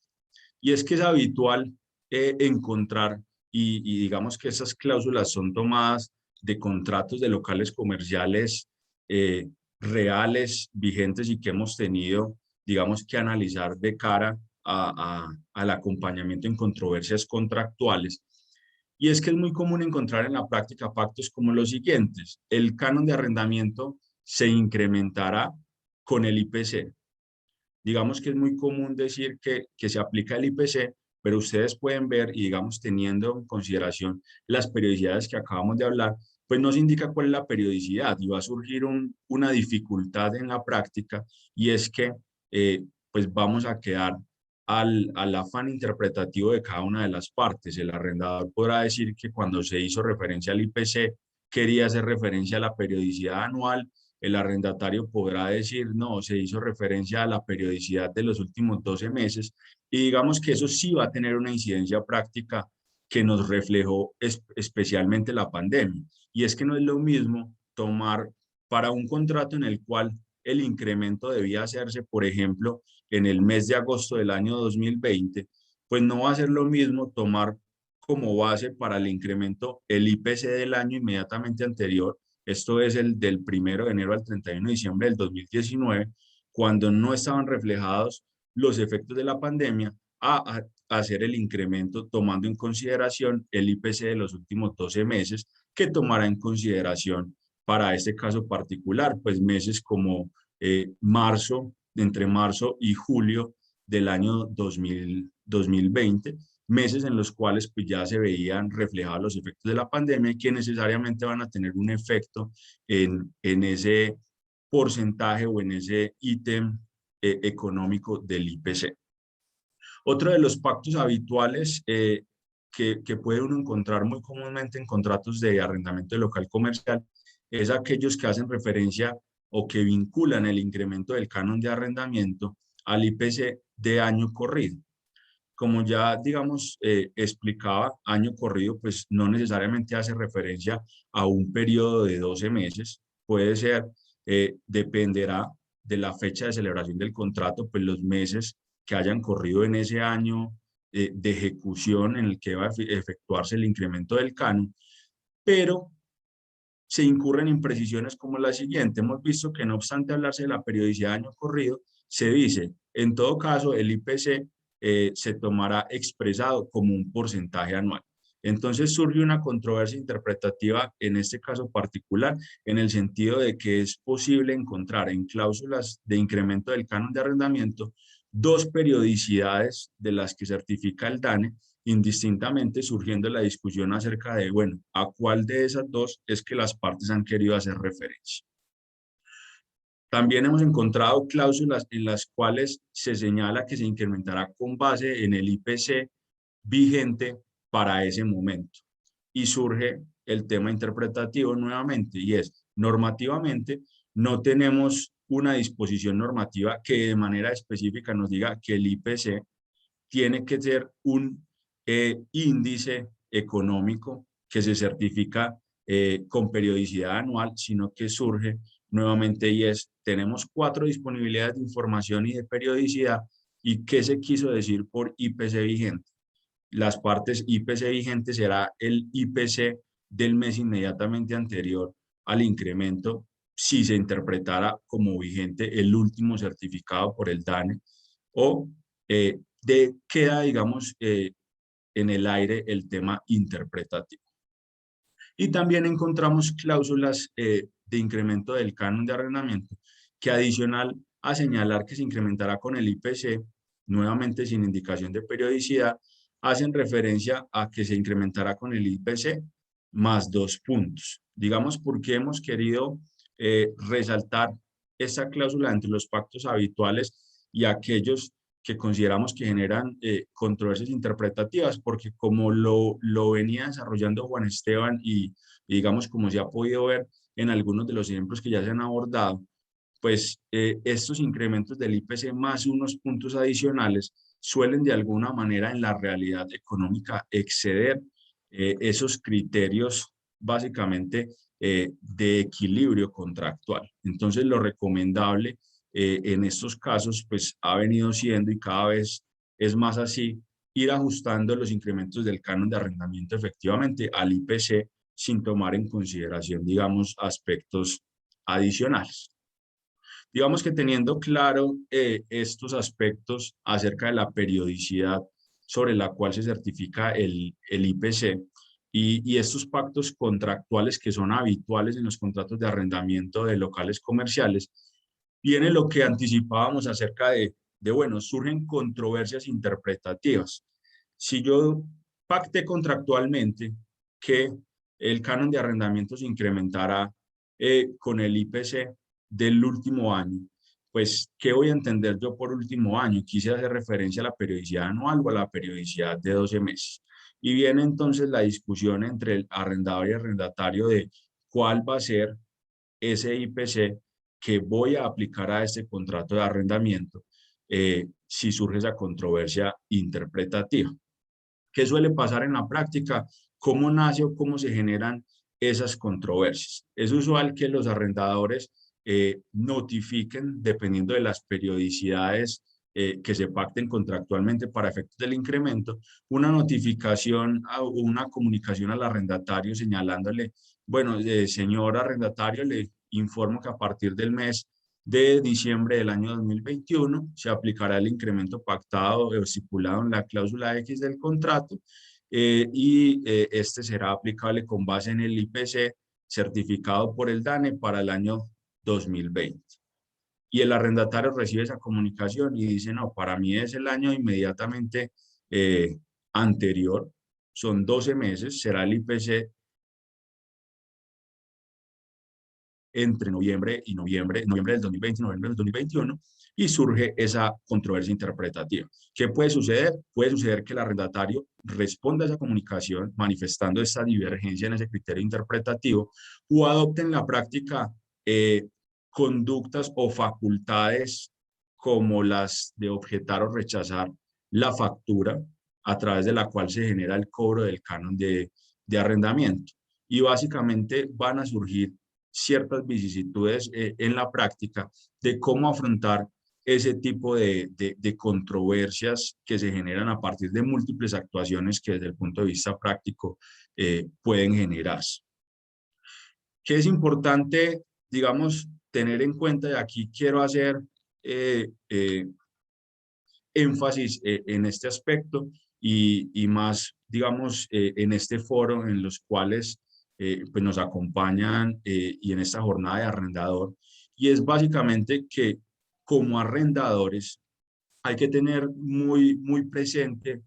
Y es que es habitual encontrar, y digamos que esas cláusulas son tomadas de contratos de locales comerciales reales, vigentes y que hemos tenido, digamos, que analizar de cara al acompañamiento en controversias contractuales. Y es que es muy común encontrar en la práctica pactos como los siguientes: el canon de arrendamiento se incrementará con el IPC. Digamos que es muy común decir que se aplica el IPC, pero ustedes pueden ver, y digamos teniendo en consideración las periodicidades que acabamos de hablar, pues no se indica cuál es la periodicidad y va a surgir una dificultad en la práctica, y es que pues vamos a quedar al afán interpretativo de cada una de las partes. El arrendador podrá decir que cuando se hizo referencia al IPC quería hacer referencia a la periodicidad anual. El arrendatario podrá decir, no, se hizo referencia a la periodicidad de los últimos 12 meses, y digamos que eso sí va a tener una incidencia práctica que nos reflejó especialmente la pandemia. Y es que no es lo mismo tomar para un contrato en el cual el incremento debía hacerse, por ejemplo, en el mes de agosto del año 2020, pues no va a ser lo mismo tomar como base para el incremento el IPC del año inmediatamente anterior. Esto es el del 1 de enero al 31 de diciembre del 2019, cuando no estaban reflejados los efectos de la pandemia, a hacer el incremento tomando en consideración el IPC de los últimos 12 meses, que tomará en consideración para este caso particular, pues meses como entre marzo y julio del año 2020, meses en los cuales pues, ya se veían reflejados los efectos de la pandemia y que necesariamente van a tener un efecto en ese porcentaje o en ese ítem económico del IPC. Otro de los pactos habituales que puede uno encontrar muy comúnmente en contratos de arrendamiento de local comercial es aquellos que hacen referencia o que vinculan el incremento del canon de arrendamiento al IPC de año corrido. Como ya, digamos, explicaba, año corrido, pues no necesariamente hace referencia a un periodo de 12 meses. Puede ser, dependerá de la fecha de celebración del contrato, pues los meses que hayan corrido en ese año de ejecución en el que va a efectuarse el incremento del canon, pero se incurren imprecisiones como la siguiente. Hemos visto que no obstante hablarse de la periodicidad de año corrido, se dice, en todo caso, el IPC se tomará expresado como un porcentaje anual. Entonces surge una controversia interpretativa en este caso particular, en el sentido de que es posible encontrar en cláusulas de incremento del canon de arrendamiento dos periodicidades de las que certifica el DANE, indistintamente surgiendo la discusión acerca de, bueno, a cuál de esas dos es que las partes han querido hacer referencia. También hemos encontrado cláusulas en las cuales se señala que se incrementará con base en el IPC vigente para ese momento. Y surge el tema interpretativo nuevamente, y es, normativamente, no tenemos una disposición normativa que de manera específica nos diga que el IPC tiene que ser un índice económico que se certifica con periodicidad anual, sino que surge nuevamente y es, tenemos 4 disponibilidades de información y de periodicidad. ¿Y qué se quiso decir por IPC vigente? Las partes IPC vigente será el IPC del mes inmediatamente anterior al incremento, si se interpretara como vigente el último certificado por el DANE, o queda, digamos, en el aire el tema interpretativo. Y también encontramos cláusulas de incremento del canon de arrendamiento, que adicional a señalar que se incrementará con el IPC, nuevamente sin indicación de periodicidad, hacen referencia a que se incrementará con el IPC más 2 puntos. Digamos, porque hemos querido resaltar esta cláusula entre los pactos habituales y aquellos que consideramos que generan controversias interpretativas, porque como lo venía desarrollando Juan Esteban y digamos como se ha podido ver en algunos de los ejemplos que ya se han abordado, pues estos incrementos del IPC más unos puntos adicionales suelen de alguna manera en la realidad económica exceder esos criterios básicamente de equilibrio contractual. Entonces lo recomendable en estos casos pues ha venido siendo y cada vez es más así, ir ajustando los incrementos del canon de arrendamiento efectivamente al IPC sin tomar en consideración, digamos, aspectos adicionales. Digamos que teniendo claro estos aspectos acerca de la periodicidad sobre la cual se certifica el IPC y estos pactos contractuales que son habituales en los contratos de arrendamiento de locales comerciales, viene lo que anticipábamos acerca bueno, surgen controversias interpretativas. Si yo pacté contractualmente que el canon de arrendamiento se incrementará con el IPC del último año, pues, ¿qué voy a entender yo por último año? Quise hacer referencia a la periodicidad anual o a la periodicidad de 12 meses. Y viene entonces la discusión entre el arrendador y arrendatario de cuál va a ser ese IPC que voy a aplicar a este contrato de arrendamiento si surge esa controversia interpretativa. ¿Qué suele pasar en la práctica? ¿Cómo nace o cómo se generan esas controversias? Es usual que los arrendadores notifiquen, dependiendo de las periodicidades que se pacten contractualmente para efectos del incremento, una notificación o una comunicación al arrendatario señalándole, bueno, señor arrendatario, le informo que a partir del mes de diciembre del año 2021 se aplicará el incremento pactado o estipulado en la cláusula X del contrato este será aplicable con base en el IPC certificado por el DANE para el año 2020. Y el arrendatario recibe esa comunicación y dice, no, para mí es el año inmediatamente anterior, son 12 meses, será el IPC entre noviembre del 2020 y noviembre del 2021, y surge esa controversia interpretativa. ¿Qué puede suceder? Puede suceder que el arrendatario responda a esa comunicación manifestando esa divergencia en ese criterio interpretativo o adopte en la práctica conductas o facultades como las de objetar o rechazar la factura a través de la cual se genera el cobro del canon de arrendamiento. Y básicamente van a surgir ciertas vicisitudes en la práctica de cómo afrontar ese tipo de controversias que se generan a partir de múltiples actuaciones que desde el punto de vista práctico pueden generarse. ¿Qué es importante, digamos, tener en cuenta? Y aquí quiero hacer énfasis en este aspecto y más, digamos, en este foro en los cuales pues nos acompañan y en esta jornada de arrendador, y es básicamente que como arrendadores hay que tener muy presente,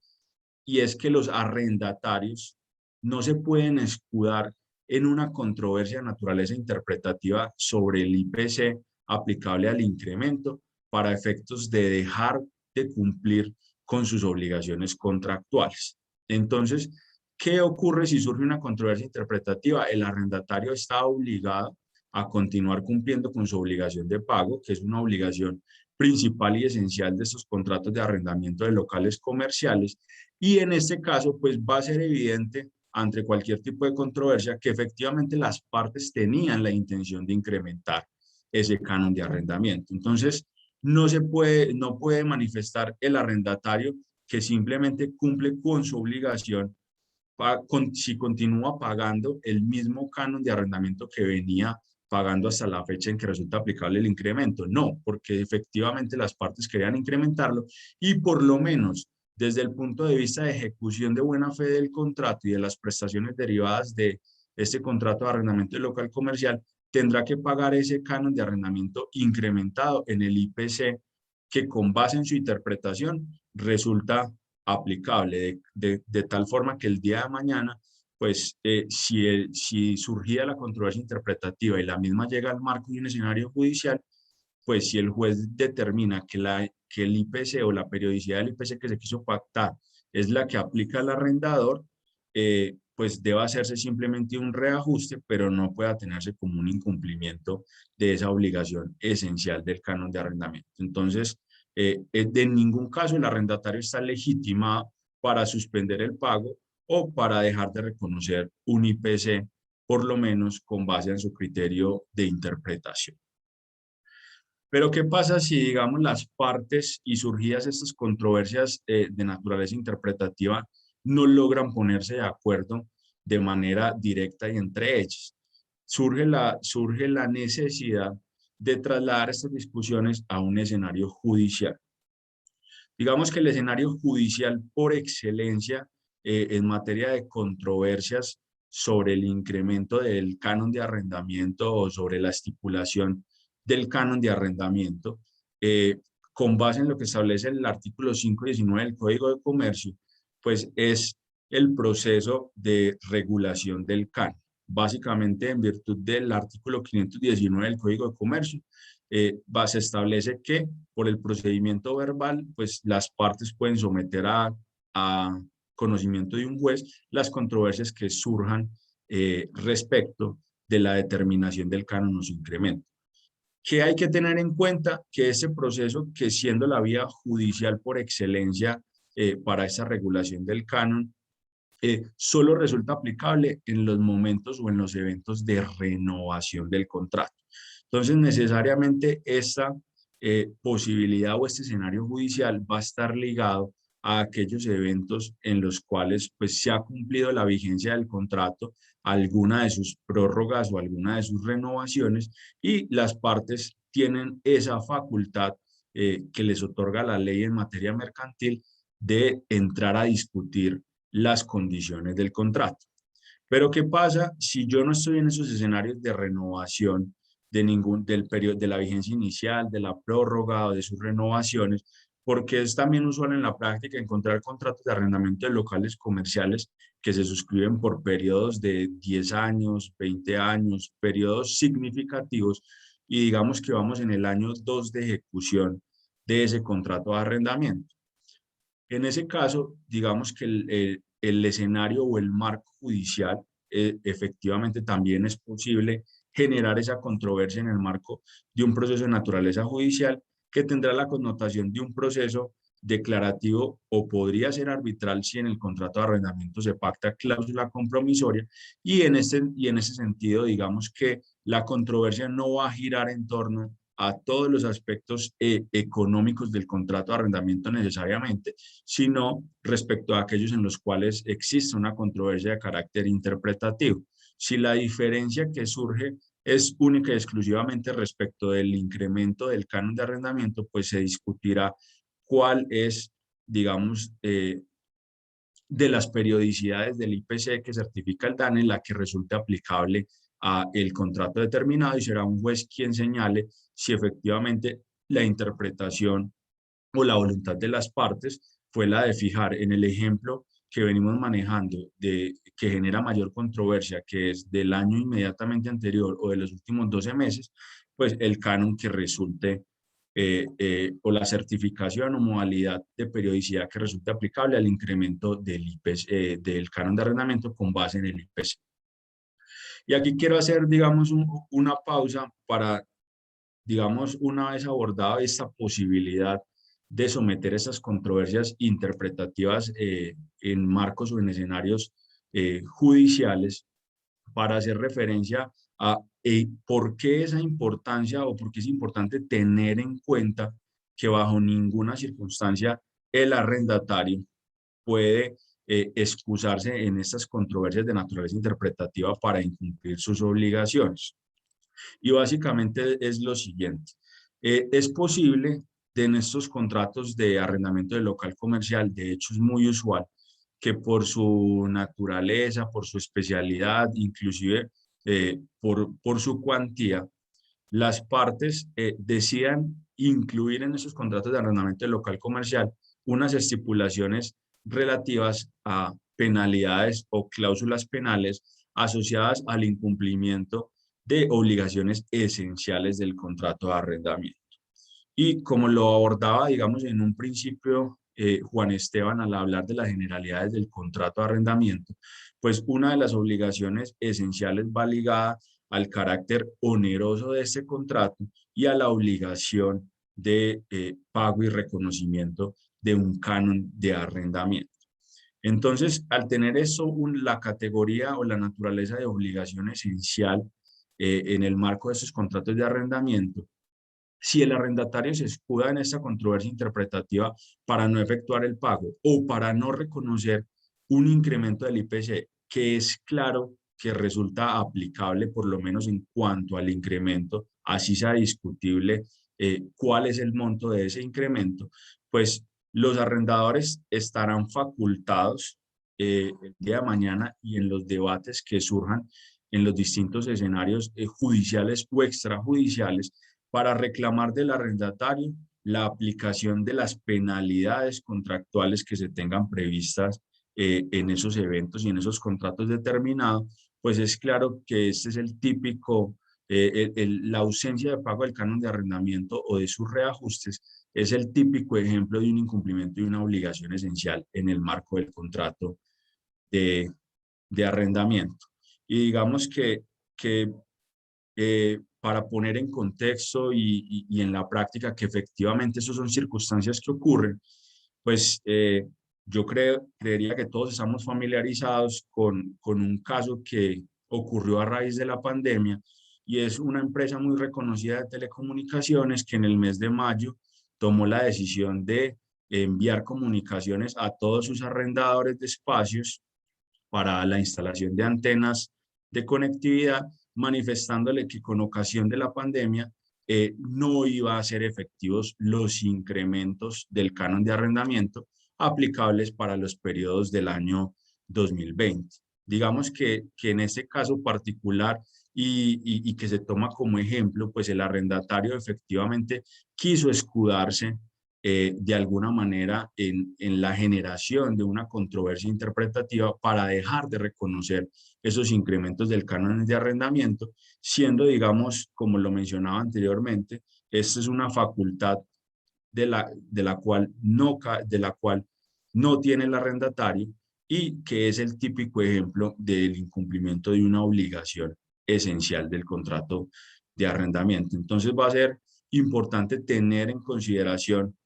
y es que los arrendatarios no se pueden escudar en una controversia de naturaleza interpretativa sobre el IPC aplicable al incremento para efectos de dejar de cumplir con sus obligaciones contractuales. Entonces, ¿qué ocurre si surge una controversia interpretativa? El arrendatario está obligado a continuar cumpliendo con su obligación de pago, que es una obligación principal y esencial de estos contratos de arrendamiento de locales comerciales, y en este caso pues va a ser evidente ante cualquier tipo de controversia que efectivamente las partes tenían la intención de incrementar ese canon de arrendamiento. Entonces no puede manifestar el arrendatario que simplemente cumple con su obligación si continúa pagando el mismo canon de arrendamiento que venía pagando hasta la fecha en que resulta aplicable el incremento. No, porque efectivamente las partes querían incrementarlo, y por lo menos desde el punto de vista de ejecución de buena fe del contrato y de las prestaciones derivadas de este contrato de arrendamiento de local comercial, tendrá que pagar ese canon de arrendamiento incrementado en el IPC, que con base en su interpretación resulta aplicable, de tal forma que el día de mañana, pues si surgía la controversia interpretativa y la misma llega al marco de un escenario judicial, pues si el juez determina que el IPC o la periodicidad del IPC que se quiso pactar es la que aplica al arrendador, pues debe hacerse simplemente un reajuste, pero no pueda tenerse como un incumplimiento de esa obligación esencial del canon de arrendamiento. Entonces, de ningún caso el arrendatario está legitimado para suspender el pago o para dejar de reconocer un IPC, por lo menos con base en su criterio de interpretación. Pero ¿qué pasa si, digamos, las partes y surgidas estas controversias de naturaleza interpretativa no logran ponerse de acuerdo de manera directa y entre ellas? Surge la necesidad de trasladar estas discusiones a un escenario judicial. Digamos que el escenario judicial por excelencia en materia de controversias sobre el incremento del canon de arrendamiento o sobre la estipulación del canon de arrendamiento, con base en lo que establece el artículo 519 del Código de Comercio, pues es el proceso de regulación del canon. Básicamente, en virtud del artículo 519 del Código de Comercio, se establece que por el procedimiento verbal, pues las partes pueden someter a conocimiento de un juez las controversias que surjan respecto de la determinación del canon o su incremento. ¿Qué hay que tener en cuenta? Que ese proceso, que siendo la vía judicial por excelencia para esa regulación del canon, solo resulta aplicable en los momentos o en los eventos de renovación del contrato. Entonces, necesariamente esta posibilidad o este escenario judicial va a estar ligado a aquellos eventos en los cuales pues, se ha cumplido la vigencia del contrato, alguna de sus prórrogas o alguna de sus renovaciones, y las partes tienen esa facultad que les otorga la ley en materia mercantil de entrar a discutir las condiciones del contrato. Pero ¿qué pasa si yo no estoy en esos escenarios de renovación del periodo de la vigencia inicial, de la prórroga o de sus renovaciones? Porque es también usual en la práctica encontrar contratos de arrendamiento de locales comerciales que se suscriben por periodos de 10 años, 20 años, periodos significativos, y digamos que vamos en el año 2 de ejecución de ese contrato de arrendamiento. En ese caso, digamos que el escenario o el marco judicial, efectivamente también es posible generar esa controversia en el marco de un proceso de naturaleza judicial que tendrá la connotación de un proceso declarativo o podría ser arbitral si en el contrato de arrendamiento se pacta cláusula compromisoria, y en ese sentido digamos que la controversia no va a girar en torno a todos los aspectos económicos del contrato de arrendamiento necesariamente, sino respecto a aquellos en los cuales existe una controversia de carácter interpretativo. Si la diferencia que surge es única y exclusivamente respecto del incremento del canon de arrendamiento, pues se discutirá cuál es, digamos, de las periodicidades del IPC que certifica el DANE la que resulte aplicable a el contrato determinado, y será un juez quien señale si efectivamente la interpretación o la voluntad de las partes fue la de fijar en el ejemplo que venimos manejando, que genera mayor controversia, que es del año inmediatamente anterior o de los últimos 12 meses, pues el canon que resulte o la certificación o modalidad de periodicidad que resulte aplicable al incremento del IPC, del canon de arrendamiento con base en el IPC. Y aquí quiero hacer, digamos, una pausa para, digamos, una vez abordado esta posibilidad de someter esas controversias interpretativas en marcos o en escenarios judiciales, para hacer referencia a por qué esa importancia o por qué es importante tener en cuenta que bajo ninguna circunstancia el arrendatario puede excusarse en estas controversias de naturaleza interpretativa para incumplir sus obligaciones. Y básicamente es lo siguiente. Es posible en estos contratos de arrendamiento de local comercial, de hecho es muy usual, que por su naturaleza, por su especialidad, inclusive por su cuantía, las partes decidan incluir en esos contratos de arrendamiento de local comercial unas estipulaciones relativas a penalidades o cláusulas penales asociadas al incumplimiento de obligaciones esenciales del contrato de arrendamiento. Y como lo abordaba, digamos, en un principio Juan Esteban al hablar de las generalidades del contrato de arrendamiento, pues una de las obligaciones esenciales va ligada al carácter oneroso de este contrato y a la obligación de pago y reconocimiento de un canon de arrendamiento. Entonces, al tener eso, la categoría o la naturaleza de obligación esencial en el marco de estos contratos de arrendamiento, si el arrendatario se escuda en esta controversia interpretativa para no efectuar el pago o para no reconocer un incremento del IPC, que es claro que resulta aplicable por lo menos en cuanto al incremento, así sea discutible cuál es el monto de ese incremento, pues los arrendadores estarán facultados el día de mañana y en los debates que surjan en los distintos escenarios judiciales o extrajudiciales para reclamar del arrendatario la aplicación de las penalidades contractuales que se tengan previstas en esos eventos y en esos contratos determinados. Pues es claro que este es el típico, la ausencia de pago del canon de arrendamiento o de sus reajustes es el típico ejemplo de un incumplimiento de una obligación esencial en el marco del contrato de arrendamiento. Y digamos que para poner en contexto y en la práctica que efectivamente esas son circunstancias que ocurren, pues yo creería que todos estamos familiarizados con un caso que ocurrió a raíz de la pandemia y es una empresa muy reconocida de telecomunicaciones que en el mes de mayo tomó la decisión de enviar comunicaciones a todos sus arrendadores de espacios para la instalación de antenas de conectividad, manifestándole que con ocasión de la pandemia no iba a ser efectivos los incrementos del canon de arrendamiento aplicables para los periodos del año 2020. Digamos que en este caso particular y que se toma como ejemplo, pues el arrendatario efectivamente quiso escudarse de alguna manera en la generación de una controversia interpretativa para dejar de reconocer esos incrementos del canon de arrendamiento, siendo, digamos, como lo mencionaba anteriormente, esta es una facultad de la cual no tiene el arrendatario y que es el típico ejemplo del incumplimiento de una obligación esencial del contrato de arrendamiento. Entonces va a ser importante tener en consideración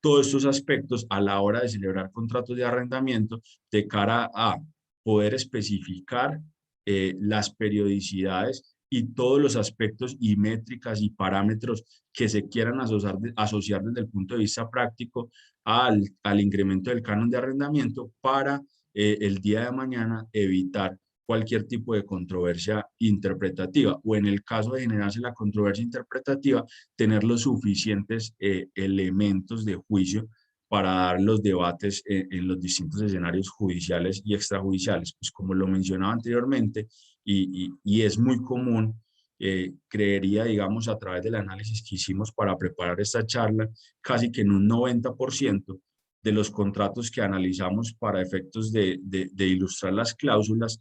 todos estos aspectos a la hora de celebrar contratos de arrendamiento de cara a poder especificar las periodicidades y todos los aspectos y métricas y parámetros que se quieran asociar desde el punto de vista práctico al incremento del canon de arrendamiento para el día de mañana evitar cualquier tipo de controversia interpretativa o en el caso de generarse la controversia interpretativa, tener los suficientes elementos de juicio para dar los debates en los distintos escenarios judiciales y extrajudiciales. Pues como lo mencionaba anteriormente, y es muy común, creería, digamos, a través del análisis que hicimos para preparar esta charla, casi que en un 90% de los contratos que analizamos para efectos de ilustrar las cláusulas,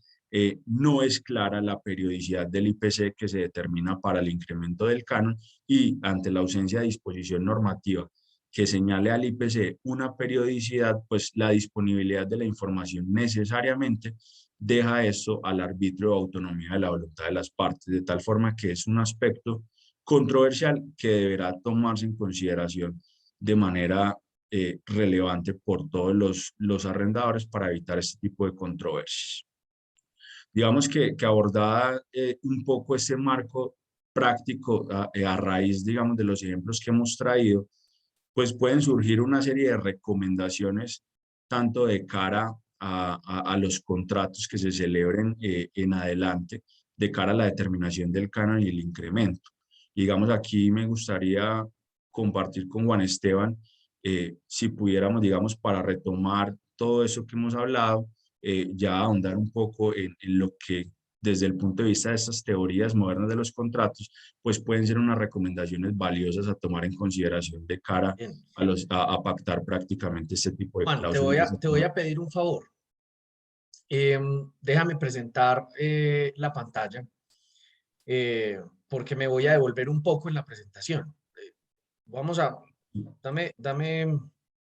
no es clara la periodicidad del IPC que se determina para el incremento del canon y ante la ausencia de disposición normativa que señale al IPC una periodicidad, pues la disponibilidad de la información necesariamente deja esto al arbitrio de autonomía de la voluntad de las partes, de tal forma que es un aspecto controversial que deberá tomarse en consideración de manera relevante por todos los arrendadores para evitar este tipo de controversias. Digamos que abordada un poco este marco práctico a raíz, digamos, de los ejemplos que hemos traído, pues pueden surgir una serie de recomendaciones tanto de cara a los contratos que se celebren en adelante, de cara a la determinación del canon y el incremento. Digamos, aquí me gustaría compartir con Juan Esteban, si pudiéramos, digamos, para retomar todo eso que hemos hablado, ya ahondar un poco en lo que desde el punto de vista de estas teorías modernas de los contratos, pues pueden ser unas recomendaciones valiosas a tomar en consideración de cara Bien. a pactar prácticamente este tipo de Juan, cláusulas. te voy a pedir un favor. Déjame presentar la pantalla porque me voy a devolver un poco en la presentación. Vamos a, dame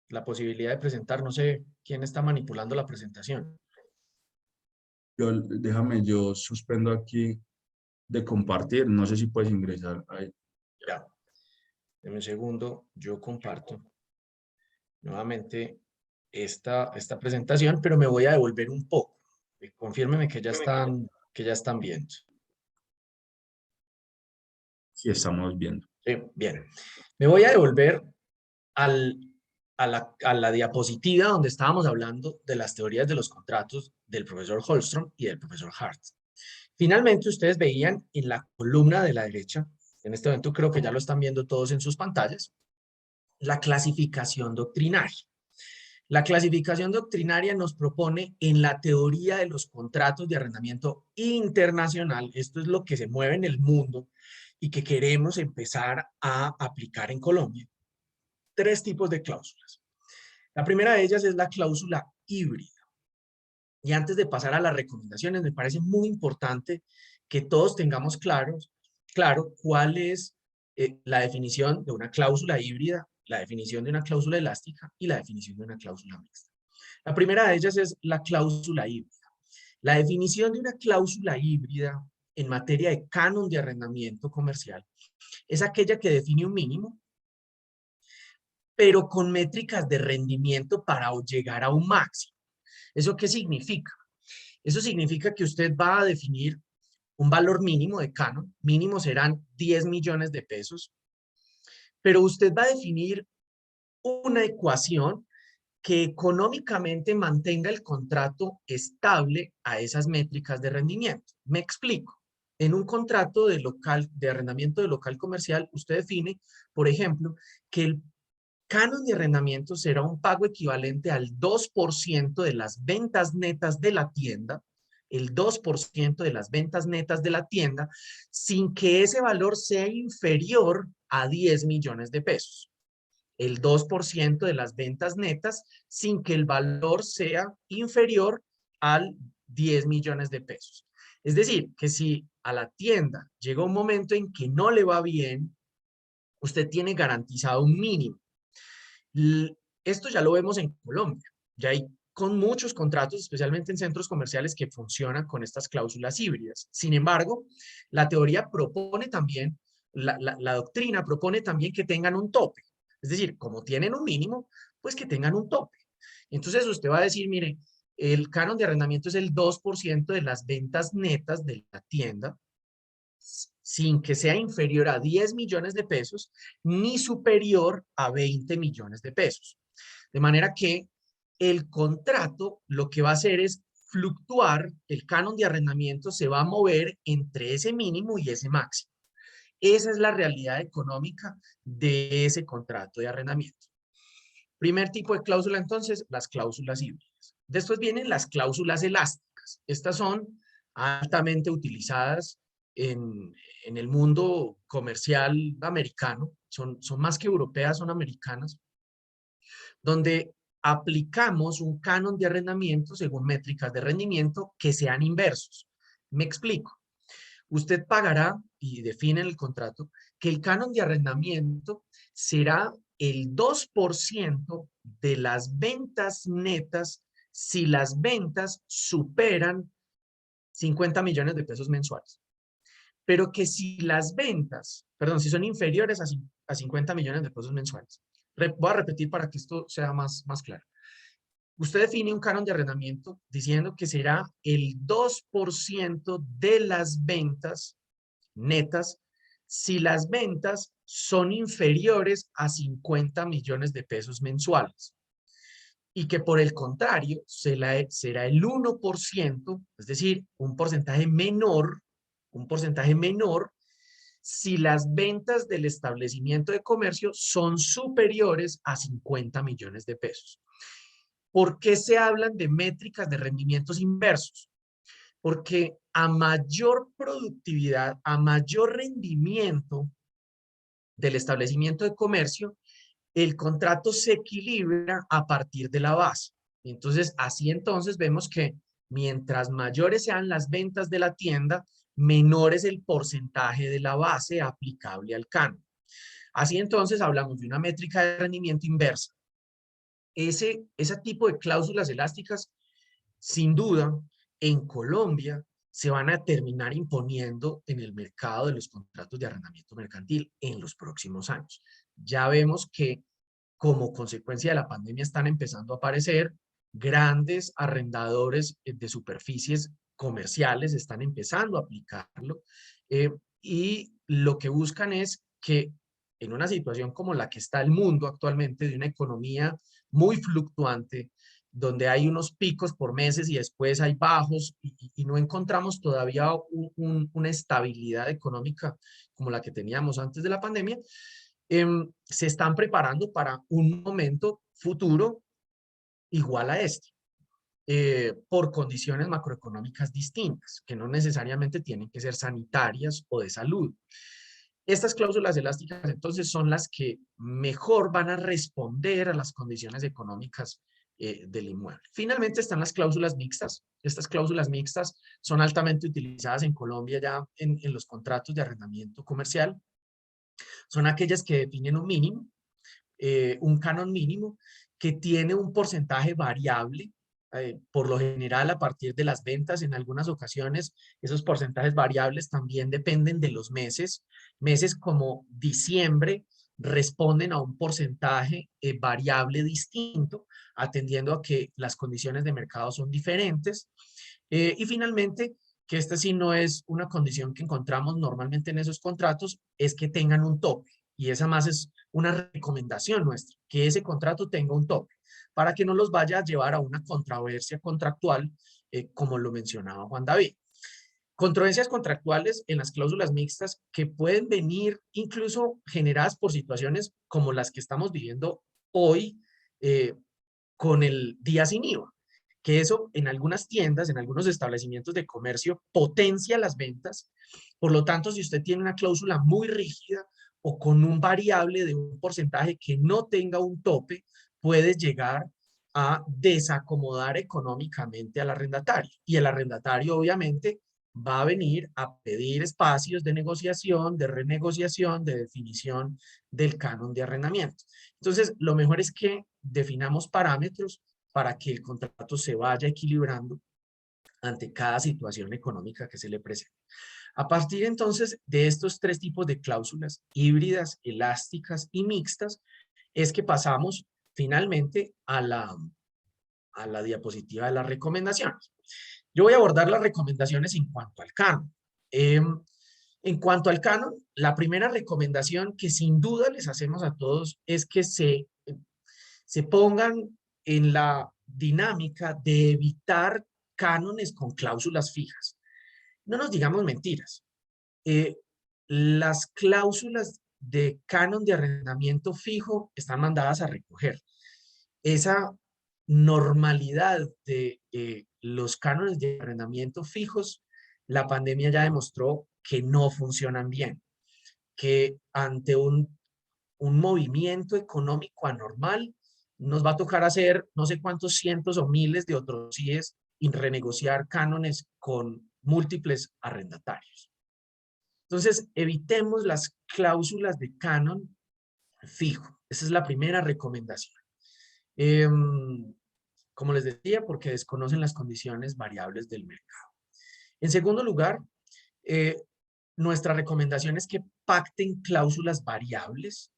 la posibilidad de presentar, no sé quién está manipulando la presentación. Déjame, yo suspendo aquí de compartir, no sé si puedes ingresar ahí. Ya, dame un segundo, yo comparto nuevamente esta presentación, pero me voy a devolver un poco. Confírmeme que ya están viendo. Sí, estamos viendo. Bien, me voy a devolver a la diapositiva donde estábamos hablando de las teorías de los contratos del profesor Holstrom y del profesor Hart. Finalmente, ustedes veían en la columna de la derecha, en este momento creo que ya lo están viendo todos en sus pantallas, la clasificación doctrinaria. La clasificación doctrinaria nos propone en la teoría de los contratos de arrendamiento internacional, esto es lo que se mueve en el mundo y que queremos empezar a aplicar en Colombia, tres tipos de cláusulas. La primera de ellas es la cláusula híbrida. Y antes de pasar a las recomendaciones, me parece muy importante que todos tengamos claro cuál es la definición de una cláusula híbrida, la definición de una cláusula elástica y la definición de una cláusula mixta. La primera de ellas es la cláusula híbrida. La definición de una cláusula híbrida en materia de canon de arrendamiento comercial es aquella que define un mínimo, pero con métricas de rendimiento para llegar a un máximo. ¿Eso qué significa? Eso significa que usted va a definir un valor mínimo de canon, mínimo serán 10 millones de pesos, pero usted va a definir una ecuación que económicamente mantenga el contrato estable a esas métricas de rendimiento. Me explico. En un contrato de arrendamiento de local comercial, usted define, por ejemplo, que el canon de arrendamiento será un pago equivalente al 2% de las ventas netas de la tienda, el 2% de las ventas netas de la tienda, sin que ese valor sea inferior a 10 millones de pesos. El 2% de las ventas netas sin que el valor sea inferior al 10 millones de pesos. Es decir, que si a la tienda llega un momento en que no le va bien, usted tiene garantizado un mínimo. Esto ya lo vemos en Colombia. Ya hay con muchos contratos, especialmente en centros comerciales, que funcionan con estas cláusulas híbridas. Sin embargo, la teoría propone también, la doctrina propone también que tengan un tope. Es decir, como tienen un mínimo, pues que tengan un tope. Entonces usted va a decir, mire, el canon de arrendamiento es el 2% de las ventas netas de la tienda, sin que sea inferior a 10 millones de pesos, ni superior a 20 millones de pesos. De manera que el contrato lo que va a hacer es fluctuar, el canon de arrendamiento se va a mover entre ese mínimo y ese máximo. Esa es la realidad económica de ese contrato de arrendamiento. Primer tipo de cláusula, entonces, las cláusulas híbridas. Después vienen las cláusulas elásticas. Estas son altamente utilizadas en el mundo comercial americano. Son más que europeas, son americanas, donde aplicamos un canon de arrendamiento según métricas de rendimiento que sean inversos. Me explico. Usted pagará, y define en el contrato, que el canon de arrendamiento será el 2% de las ventas netas si las ventas superan 50 millones de pesos mensuales. Pero que si las ventas, perdón, si son inferiores a 50 millones de pesos mensuales. Voy a repetir para que esto sea más claro. Usted define un canon de arrendamiento diciendo que será el 2% de las ventas netas si las ventas son inferiores a 50 millones de pesos mensuales. Y que por el contrario será el 1%, es decir, un porcentaje menor si las ventas del establecimiento de comercio son superiores a 50 millones de pesos. ¿Por qué se hablan de métricas de rendimientos inversos? Porque a mayor productividad, a mayor rendimiento del establecimiento de comercio, el contrato se equilibra a partir de la base. Entonces, así entonces vemos que mientras mayores sean las ventas de la tienda, menor es el porcentaje de la base aplicable al canon. Así entonces hablamos de una métrica de rendimiento inversa. Ese tipo de cláusulas elásticas, sin duda, en Colombia se van a terminar imponiendo en el mercado de los contratos de arrendamiento mercantil en los próximos años. Ya vemos que como consecuencia de la pandemia están empezando a aparecer grandes arrendadores de superficies comerciales, están empezando a aplicarlo y lo que buscan es que en una situación como la que está el mundo actualmente, de una economía muy fluctuante, donde hay unos picos por meses y después hay bajos y no encontramos todavía una estabilidad económica como la que teníamos antes de la pandemia, se están preparando para un momento futuro igual a este, por condiciones macroeconómicas distintas, que no necesariamente tienen que ser sanitarias o de salud. Estas cláusulas elásticas entonces son las que mejor van a responder a las condiciones económicas del inmueble. Finalmente están las cláusulas mixtas. Estas cláusulas mixtas son altamente utilizadas en Colombia ya en los contratos de arrendamiento comercial. Son aquellas que definen un mínimo, un canon mínimo, que tiene un porcentaje variable, por lo general a partir de las ventas. En algunas ocasiones esos porcentajes variables también dependen de los meses. Meses como diciembre responden a un porcentaje variable distinto, atendiendo a que las condiciones de mercado son diferentes. Y finalmente, que esta sí no es una condición que encontramos normalmente en esos contratos, es que tengan un tope. Y esa más es una recomendación nuestra, que ese contrato tenga un tope, para que no los vaya a llevar a una controversia contractual, como lo mencionaba Juan David. Controversias contractuales en las cláusulas mixtas que pueden venir incluso generadas por situaciones como las que estamos viviendo hoy, con el día sin IVA, que eso en algunas tiendas, en algunos establecimientos de comercio, potencia las ventas. Por lo tanto, si usted tiene una cláusula muy rígida o con un variable de un porcentaje que no tenga un tope, puede llegar a desacomodar económicamente al arrendatario. Y el arrendatario, obviamente, va a venir a pedir espacios de negociación, de renegociación, de definición del canon de arrendamiento. Entonces, lo mejor es que definamos parámetros para que el contrato se vaya equilibrando ante cada situación económica que se le presente. A partir entonces de estos tres tipos de cláusulas, híbridas, elásticas y mixtas, es que pasamos finalmente a la diapositiva de las recomendaciones. Yo voy a abordar las recomendaciones en cuanto al canon. En cuanto al canon, la primera recomendación que sin duda les hacemos a todos es que se pongan en la dinámica de evitar cánones con cláusulas fijas. No nos digamos mentiras. Las cláusulas de canon de arrendamiento fijo están mandadas a recoger. Esa normalidad de los cánones de arrendamiento fijos, la pandemia ya demostró que no funcionan bien, que ante un movimiento económico anormal, nos va a tocar hacer no sé cuántos cientos o miles de otros CIEs y renegociar cánones con múltiples arrendatarios. Entonces, evitemos las cláusulas de canon fijo. Esa es la primera recomendación. Como les decía, porque desconocen las condiciones variables del mercado. En segundo lugar, nuestra recomendación es que pacten cláusulas variables,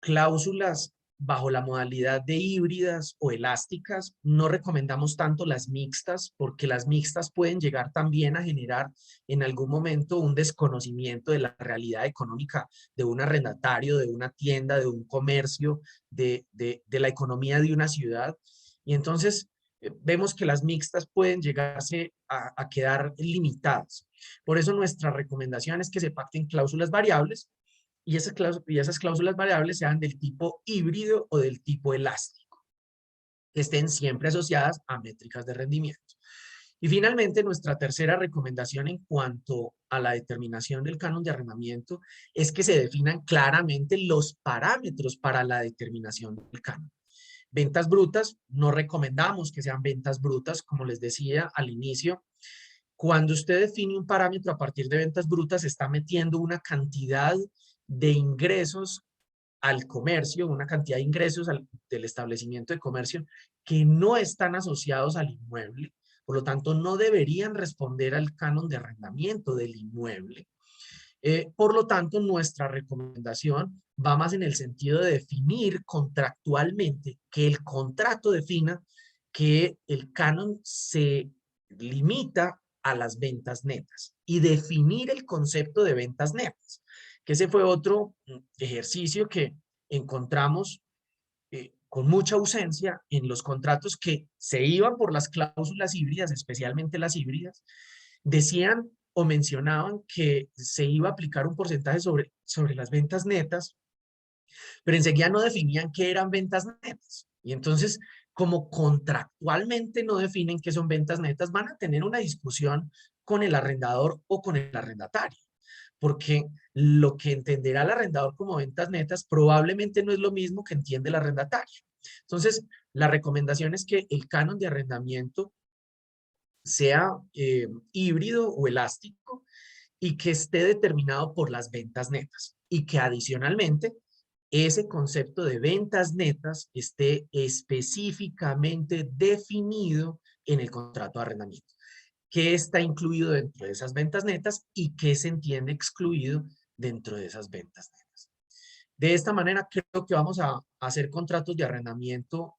cláusulas bajo la modalidad de híbridas o elásticas. No recomendamos tanto las mixtas, porque las mixtas pueden llegar también a generar en algún momento un desconocimiento de la realidad económica de un arrendatario, de una tienda, de un comercio, de la economía de una ciudad. Y entonces vemos que las mixtas pueden llegarse a quedar limitadas. Por eso nuestra recomendación es que se pacten cláusulas variables, y esas cláusulas variables sean del tipo híbrido o del tipo elástico, que estén siempre asociadas a métricas de rendimiento. Y finalmente, nuestra tercera recomendación en cuanto a la determinación del canon de arrendamiento es que se definan claramente los parámetros para la determinación del canon. Ventas brutas, no recomendamos que sean ventas brutas, como les decía al inicio. Cuando usted define un parámetro a partir de ventas brutas, está metiendo una cantidad de ingresos al comercio, una cantidad de ingresos del establecimiento de comercio que no están asociados al inmueble, por lo tanto no deberían responder al canon de arrendamiento del inmueble. Por lo tanto, nuestra recomendación va más en el sentido de definir contractualmente, que el contrato defina que el canon se limita a las ventas netas y definir el concepto de ventas netas, que ese fue otro ejercicio que encontramos con mucha ausencia en los contratos que se iban por las cláusulas híbridas, especialmente las híbridas. Decían o mencionaban que se iba a aplicar un porcentaje sobre las ventas netas, pero enseguida no definían qué eran ventas netas. Y entonces, como contractualmente no definen qué son ventas netas, van a tener una discusión con el arrendador o con el arrendatario, porque lo que entenderá el arrendador como ventas netas probablemente no es lo mismo que entiende el arrendatario. Entonces, la recomendación es que el canon de arrendamiento sea híbrido o elástico y que esté determinado por las ventas netas, y que adicionalmente ese concepto de ventas netas esté específicamente definido en el contrato de arrendamiento. ¿Qué está incluido dentro de esas ventas netas y qué se entiende excluido dentro de esas ventas netas? De esta manera creo que vamos a hacer contratos de arrendamiento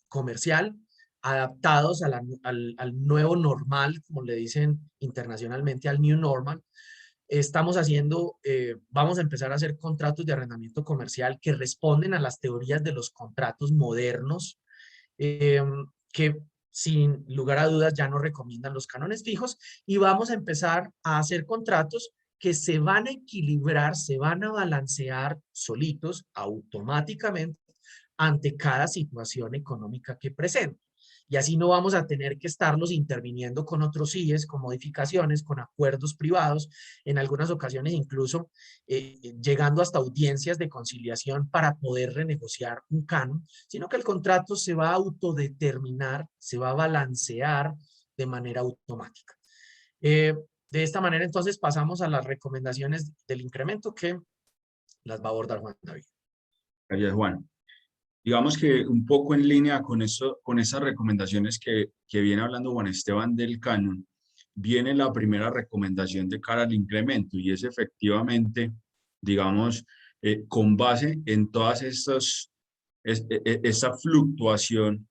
comercial adaptados al nuevo normal, como le dicen internacionalmente, al new normal. Estamos haciendo, vamos a empezar a hacer contratos de arrendamiento comercial que responden a las teorías de los contratos modernos, que sin lugar a dudas ya no recomiendan los cánones fijos, y vamos a empezar a hacer contratos que se van a equilibrar, se van a balancear solitos, automáticamente, ante cada situación económica que presente. Y así no vamos a tener que estarlos interviniendo con otros CIEs, con modificaciones, con acuerdos privados, en algunas ocasiones incluso llegando hasta audiencias de conciliación para poder renegociar un canon, sino que el contrato se va a autodeterminar, se va a balancear de manera automática. De esta manera, entonces, pasamos a las recomendaciones del incremento que las va a abordar Juan David. Gracias, Juan. Digamos que un poco en línea con eso, con esas recomendaciones que viene hablando Juan Esteban del canon, viene la primera recomendación de cara al incremento, y es efectivamente, digamos, con base en todas estas, esta fluctuación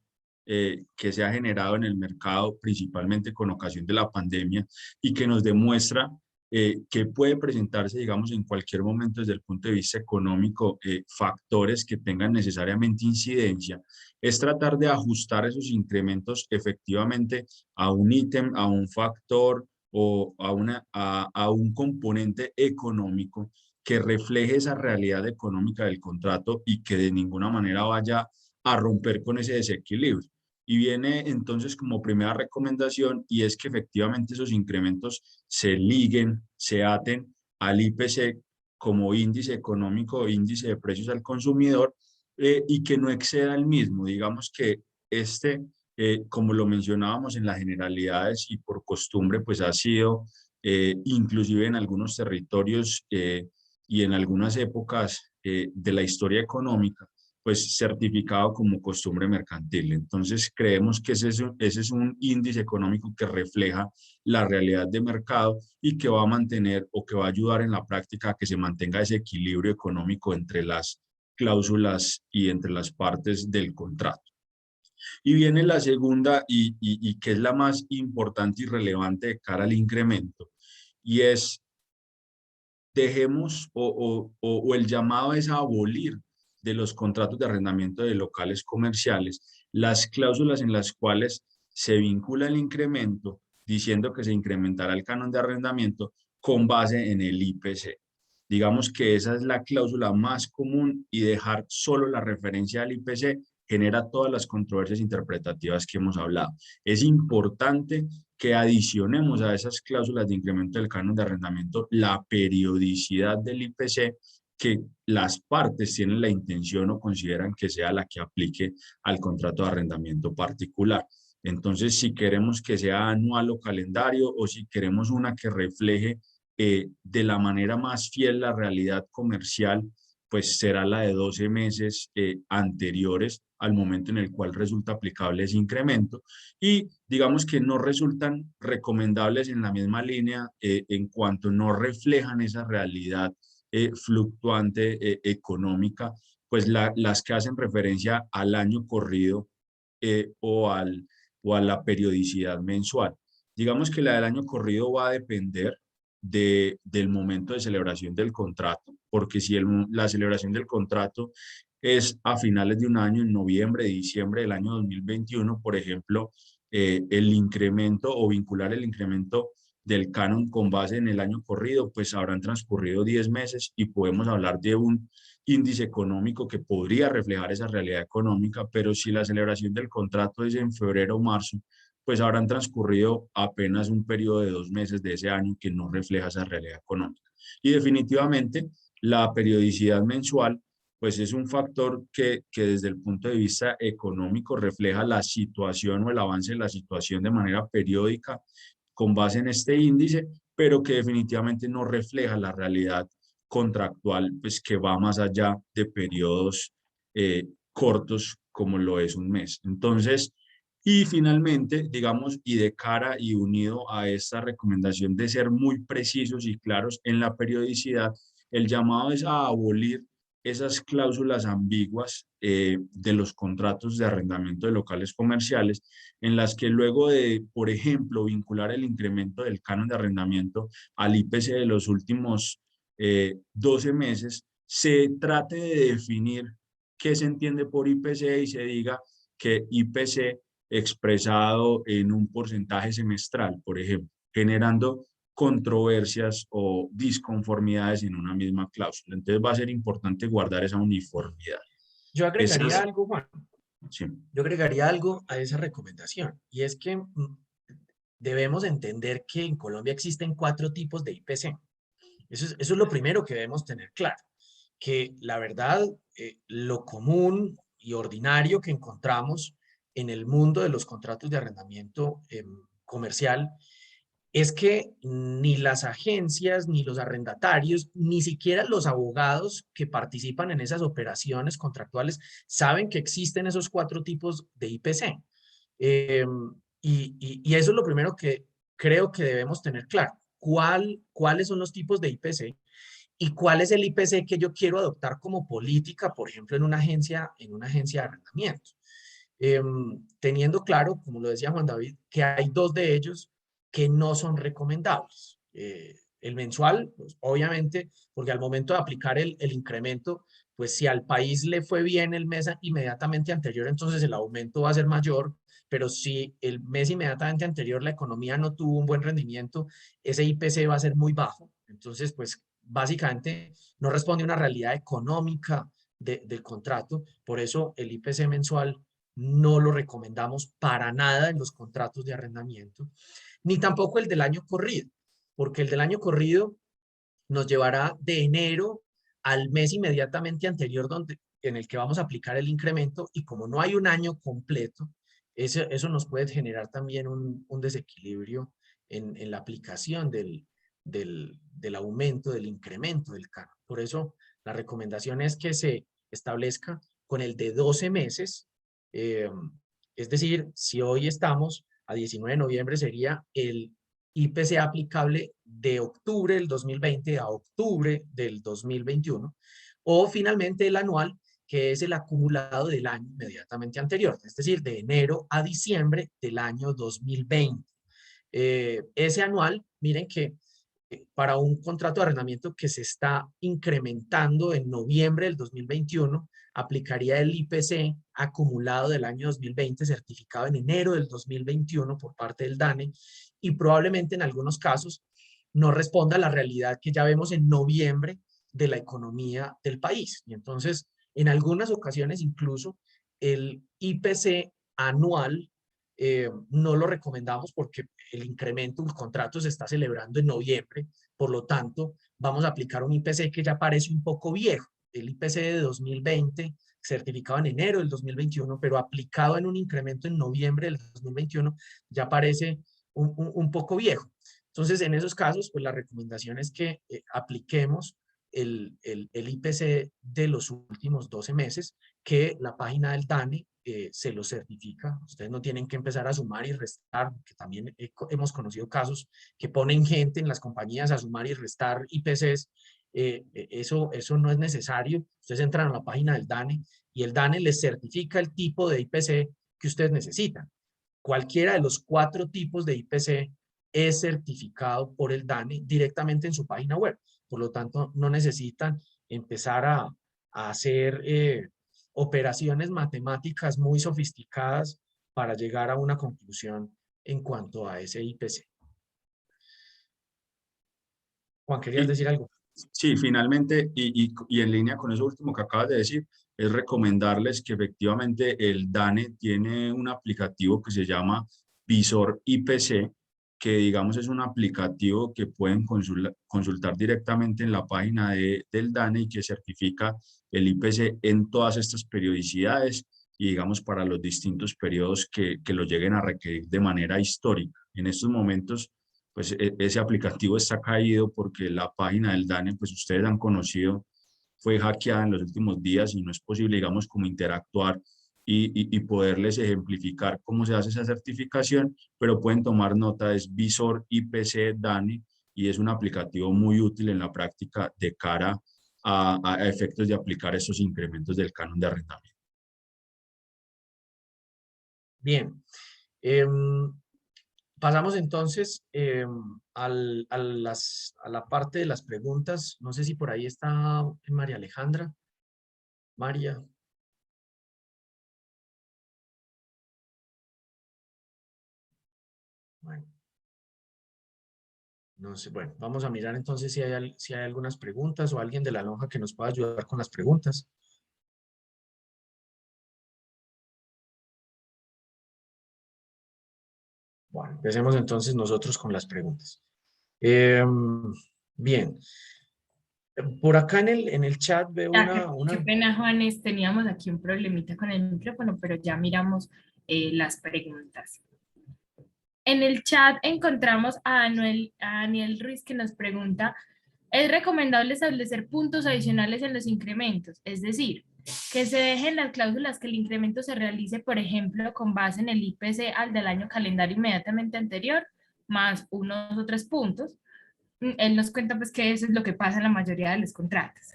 que se ha generado en el mercado, principalmente con ocasión de la pandemia, y que nos demuestra que puede presentarse, digamos, en cualquier momento desde el punto de vista económico, factores que tengan necesariamente incidencia, es tratar de ajustar esos incrementos efectivamente a un ítem, a un factor o a un componente económico que refleje esa realidad económica del contrato y que de ninguna manera vaya a romper con ese desequilibrio. Y viene entonces como primera recomendación, y es que efectivamente esos incrementos se liguen, se aten al IPC como índice económico, índice de precios al consumidor, y que no exceda el mismo. Digamos que como lo mencionábamos en las generalidades y por costumbre, pues ha sido inclusive en algunos territorios y en algunas épocas de la historia económica, pues certificado como costumbre mercantil. Entonces creemos que ese es un índice económico que refleja la realidad de mercado y que va a mantener o que va a ayudar en la práctica a que se mantenga ese equilibrio económico entre las cláusulas y entre las partes del contrato. Y viene la segunda y que es la más importante y relevante de cara al incremento, y es dejemos o el llamado es a abolir de los contratos de arrendamiento de locales comerciales las cláusulas en las cuales se vincula el incremento diciendo que se incrementará el canon de arrendamiento con base en el IPC. Digamos que esa es la cláusula más común, y dejar solo la referencia al IPC genera todas las controversias interpretativas que hemos hablado. Es importante que adicionemos a esas cláusulas de incremento del canon de arrendamiento la periodicidad del IPC que las partes tienen la intención o consideran que sea la que aplique al contrato de arrendamiento particular. Entonces, si queremos que sea anual o calendario, o si queremos una que refleje de la manera más fiel la realidad comercial, pues será la de 12 meses anteriores al momento en el cual resulta aplicable ese incremento, y digamos que no resultan recomendables en la misma línea en cuanto no reflejan esa realidad fluctuante económica, pues las que hacen referencia al año corrido o a la periodicidad mensual. Digamos que la del año corrido va a depender del momento de celebración del contrato, porque si la celebración del contrato es a finales de un año, en noviembre, diciembre del año 2021, por ejemplo, el incremento o vincular el incremento del canon con base en el año corrido, pues habrán transcurrido 10 meses y podemos hablar de un índice económico que podría reflejar esa realidad económica, pero si la celebración del contrato es en febrero o marzo, pues habrán transcurrido apenas un periodo de 2 meses de ese año que no refleja esa realidad económica. Y definitivamente la periodicidad mensual pues es un factor que desde el punto de vista económico refleja la situación o el avance de la situación de manera periódica con base en este índice, pero que definitivamente no refleja la realidad contractual, pues que va más allá de periodos cortos como lo es un mes. Entonces, y finalmente, digamos, y de cara y unido a esta recomendación de ser muy precisos y claros en la periodicidad, el llamado es a abolir esas cláusulas ambiguas de los contratos de arrendamiento de locales comerciales, en las que luego de, por ejemplo, vincular el incremento del canon de arrendamiento al IPC de los últimos 12 meses, se trate de definir qué se entiende por IPC y se diga que IPC expresado en un porcentaje semestral, por ejemplo, generando controversias o disconformidades en una misma cláusula. Entonces va a ser importante guardar esa uniformidad. Yo agregaría algo, Juan. Sí. Yo agregaría algo a esa recomendación, y es que debemos entender que en Colombia existen 4 tipos de IPC. Eso es lo primero que debemos tener claro, que la verdad, lo común y ordinario que encontramos en el mundo de los contratos de arrendamiento comercial es que ni las agencias, ni los arrendatarios, ni siquiera los abogados que participan en esas operaciones contractuales saben que existen esos 4 tipos de IPC. Y eso es lo primero que creo que debemos tener claro. ¿Cuáles son los tipos de IPC? ¿Y cuál es el IPC que yo quiero adoptar como política, por ejemplo, en una agencia de arrendamiento? Teniendo claro, como lo decía Juan David, que hay 2 de ellos que no son recomendables. El mensual, pues, obviamente, porque al momento de aplicar el incremento, pues si al país le fue bien el mes inmediatamente anterior, entonces el aumento va a ser mayor, pero si el mes inmediatamente anterior la economía no tuvo un buen rendimiento, ese IPC va a ser muy bajo. Entonces, pues básicamente no responde a una realidad económica del contrato. Por eso el IPC mensual no lo recomendamos para nada en los contratos de arrendamiento, ni tampoco el del año corrido, porque el del año corrido nos llevará de enero al mes inmediatamente anterior en el que vamos a aplicar el incremento, y como no hay un año completo, eso nos puede generar también un desequilibrio en la aplicación del aumento, del incremento del canon. Por eso la recomendación es que se establezca con el de 12 meses, es decir, si hoy estamos a 19 de noviembre, sería el IPC aplicable de octubre del 2020 a octubre del 2021, o finalmente el anual, que es el acumulado del año inmediatamente anterior, es decir, de enero a diciembre del año 2020. Ese anual, miren que para un contrato de arrendamiento que se está incrementando en noviembre del 2021, aplicaría el IPC acumulado del año 2020, certificado en enero del 2021 por parte del DANE, y probablemente en algunos casos no responda a la realidad que ya vemos en noviembre de la economía del país. Y entonces, en algunas ocasiones incluso, el IPC anual no lo recomendamos porque el incremento del contrato se está celebrando en noviembre, por lo tanto, vamos a aplicar un IPC que ya parece un poco viejo. El IPC de 2020, certificado en enero del 2021, pero aplicado en un incremento en noviembre del 2021, ya parece un poco viejo. Entonces, en esos casos, pues la recomendación es que apliquemos el IPC de los últimos 12 meses, que la página del DANE se lo certifica. Ustedes no tienen que empezar a sumar y restar, que también hemos conocido casos que ponen gente en las compañías a sumar y restar IPCs. Eso no es necesario. Ustedes entran a la página del DANE y el DANE les certifica el tipo de IPC que ustedes necesitan. Cualquiera de los 4 tipos de IPC es certificado por el DANE directamente en su página web. Por lo tanto, no necesitan empezar a hacer operaciones matemáticas muy sofisticadas para llegar a una conclusión en cuanto a ese IPC. Juan, ¿querías decir algo? Sí, finalmente, y en línea con eso último que acabas de decir, es recomendarles que efectivamente el DANE tiene un aplicativo que se llama Visor IPC, que digamos es un aplicativo que pueden consultar directamente en la página del DANE y que certifica el IPC en todas estas periodicidades y digamos para los distintos periodos que lo lleguen a requerir de manera histórica. En estos momentos, pues ese aplicativo está caído porque la página del DANE, pues ustedes han conocido, fue hackeada en los últimos días y no es posible, digamos, como interactuar y poderles ejemplificar cómo se hace esa certificación, pero pueden tomar nota, es Visor IPC DANE y es un aplicativo muy útil en la práctica de cara a efectos de aplicar esos incrementos del canon de arrendamiento. Bien. Pasamos entonces a la parte de las preguntas. No sé si por ahí está María Alejandra. María. Bueno. No sé, bueno, vamos a mirar entonces si hay algunas preguntas o alguien de la lonja que nos pueda ayudar con las preguntas. Bueno, empecemos entonces nosotros con las preguntas. Bien. Por acá en el chat veo Ya, qué una... pena, Juanes, teníamos aquí un problemita con el micrófono, pero ya miramos las preguntas. En el chat encontramos a Daniel Ruiz que nos pregunta, ¿es recomendable establecer puntos adicionales en los incrementos? Es decir, que se dejen las cláusulas que el incremento se realice, por ejemplo, con base en el IPC al del año calendario inmediatamente anterior, más unos o 3 puntos. Él nos cuenta pues que eso es lo que pasa en la mayoría de los contratos.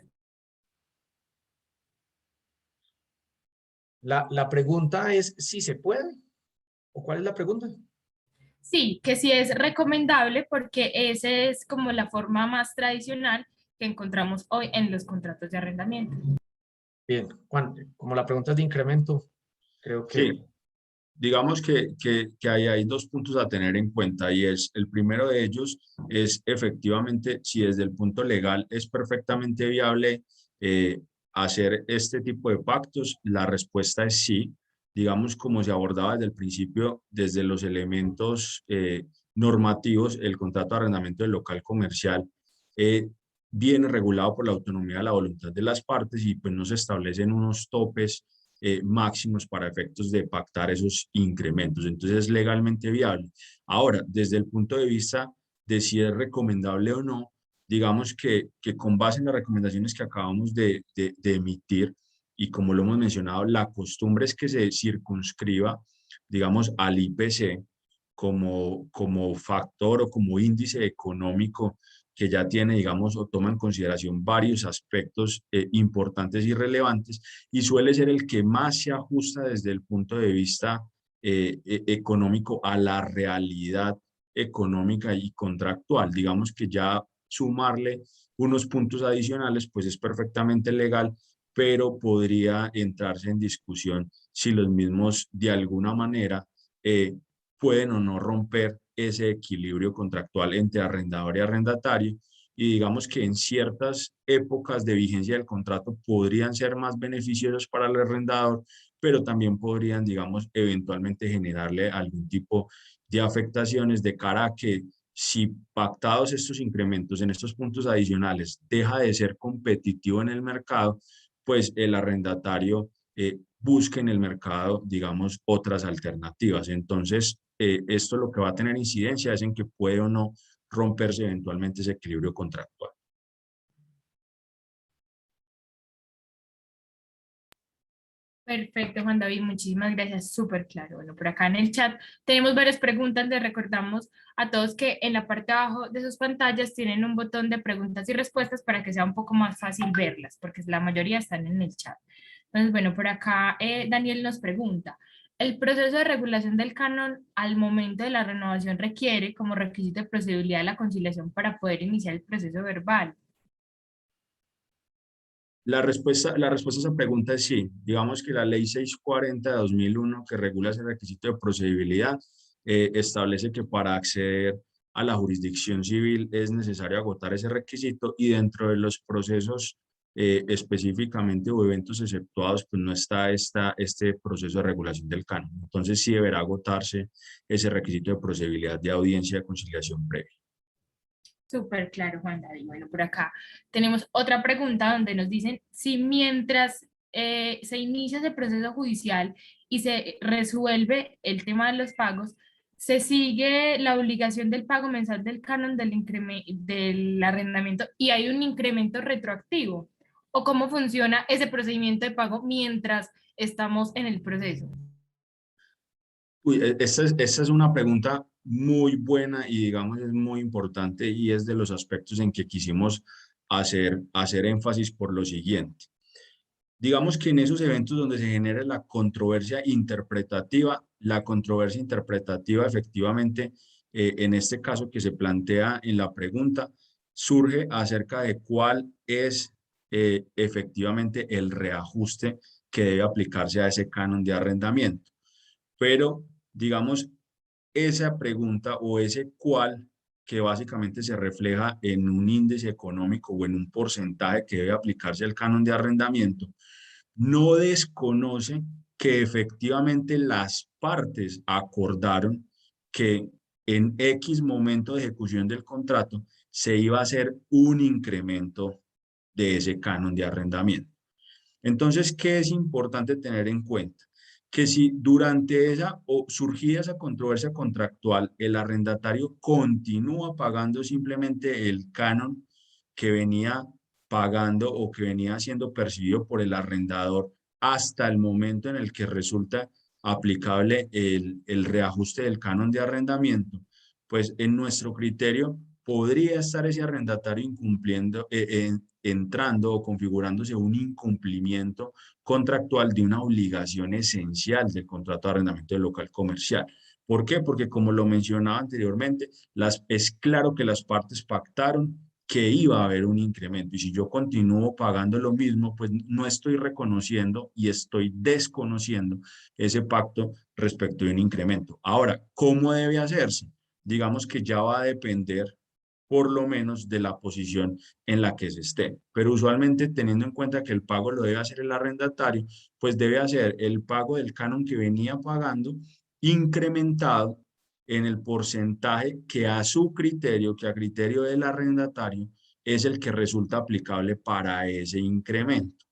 La pregunta es si se puede, ¿o cuál es la pregunta? Sí, que sí es recomendable porque esa es como la forma más tradicional que encontramos hoy en los contratos de arrendamiento. Bien, Juan, como la pregunta es de incremento, creo que... Sí, digamos que ahí hay dos puntos a tener en cuenta y es, el primero de ellos es efectivamente si desde el punto legal es perfectamente viable hacer este tipo de pactos. La respuesta es sí. Digamos, como se abordaba desde el principio, desde los elementos normativos, el contrato de arrendamiento del local comercial viene regulado por la autonomía de la voluntad de las partes y pues no se establecen unos topes máximos para efectos de pactar esos incrementos. Entonces es legalmente viable. Ahora, desde el punto de vista de si es recomendable o no, digamos que con base en las recomendaciones que acabamos de emitir, y como lo hemos mencionado, la costumbre es que se circunscriba, digamos, al IPC como factor o como índice económico que ya tiene, digamos, o toma en consideración varios aspectos importantes y relevantes, y suele ser el que más se ajusta desde el punto de vista económico a la realidad económica y contractual. Digamos que ya sumarle unos puntos adicionales, pues es perfectamente legal, pero podría entrarse en discusión si los mismos de alguna manera pueden o no romper ese equilibrio contractual entre arrendador y arrendatario, y digamos que en ciertas épocas de vigencia del contrato podrían ser más beneficiosos para el arrendador, pero también podrían, digamos, eventualmente generarle algún tipo de afectaciones de cara a que si pactados estos incrementos en estos puntos adicionales deja de ser competitivo en el mercado, pues el arrendatario busque en el mercado, digamos, otras alternativas. Entonces, esto lo que va a tener incidencia es en que puede o no romperse eventualmente ese equilibrio contractual. Perfecto, Juan David, muchísimas gracias, súper claro. Bueno, por acá en el chat tenemos varias preguntas, les recordamos a todos que en la parte de abajo de sus pantallas tienen un botón de preguntas y respuestas para que sea un poco más fácil verlas, porque la mayoría están en el chat. Entonces, bueno, por acá Daniel nos pregunta, ¿el proceso de regulación del canon al momento de la renovación requiere como requisito de procedibilidad la conciliación para poder iniciar el proceso verbal? La respuesta a esa pregunta es sí. Digamos que la ley 640 de 2001, que regula ese requisito de procedibilidad, establece que para acceder a la jurisdicción civil es necesario agotar ese requisito, y dentro de los procesos específicamente o eventos exceptuados, pues no está este proceso de regulación del canon. Entonces sí deberá agotarse ese requisito de procedibilidad de audiencia de conciliación previa. Súper claro, Juan David. Bueno, por acá tenemos otra pregunta donde nos dicen si mientras se inicia ese proceso judicial y se resuelve el tema de los pagos, se sigue la obligación del pago mensual del canon del arrendamiento y hay un incremento retroactivo. ¿O cómo funciona ese procedimiento de pago mientras estamos en el proceso? Uy, esta es una pregunta muy buena y digamos es muy importante, y es de los aspectos en que quisimos hacer énfasis por lo siguiente. Digamos que en esos eventos donde se genera la controversia interpretativa efectivamente, en este caso que se plantea en la pregunta, surge acerca de cuál es efectivamente el reajuste que debe aplicarse a ese canon de arrendamiento. Pero, digamos, esa pregunta o ese cuál, que básicamente se refleja en un índice económico o en un porcentaje que debe aplicarse al canon de arrendamiento, no desconoce que efectivamente las partes acordaron que en X momento de ejecución del contrato se iba a hacer un incremento de ese canon de arrendamiento. Entonces, ¿qué es importante tener en cuenta? Que si durante esa o surgida esa controversia contractual, el arrendatario continúa pagando simplemente el canon que venía pagando o que venía siendo percibido por el arrendador hasta el momento en el que resulta aplicable el reajuste del canon de arrendamiento, pues en nuestro criterio podría estar ese arrendatario incumpliendo, entrando o configurándose un incumplimiento contractual de una obligación esencial del contrato de arrendamiento del local comercial. ¿Por qué? Porque como lo mencionaba anteriormente, es claro que las partes pactaron que iba a haber un incremento y si yo continúo pagando lo mismo, pues no estoy reconociendo y estoy desconociendo ese pacto respecto de un incremento. Ahora, ¿cómo debe hacerse? Digamos que ya va a depender por lo menos de la posición en la que se esté. Pero usualmente teniendo en cuenta que el pago lo debe hacer el arrendatario, pues debe hacer el pago del canon que venía pagando incrementado en el porcentaje que a su criterio, que a criterio del arrendatario, es el que resulta aplicable para ese incremento.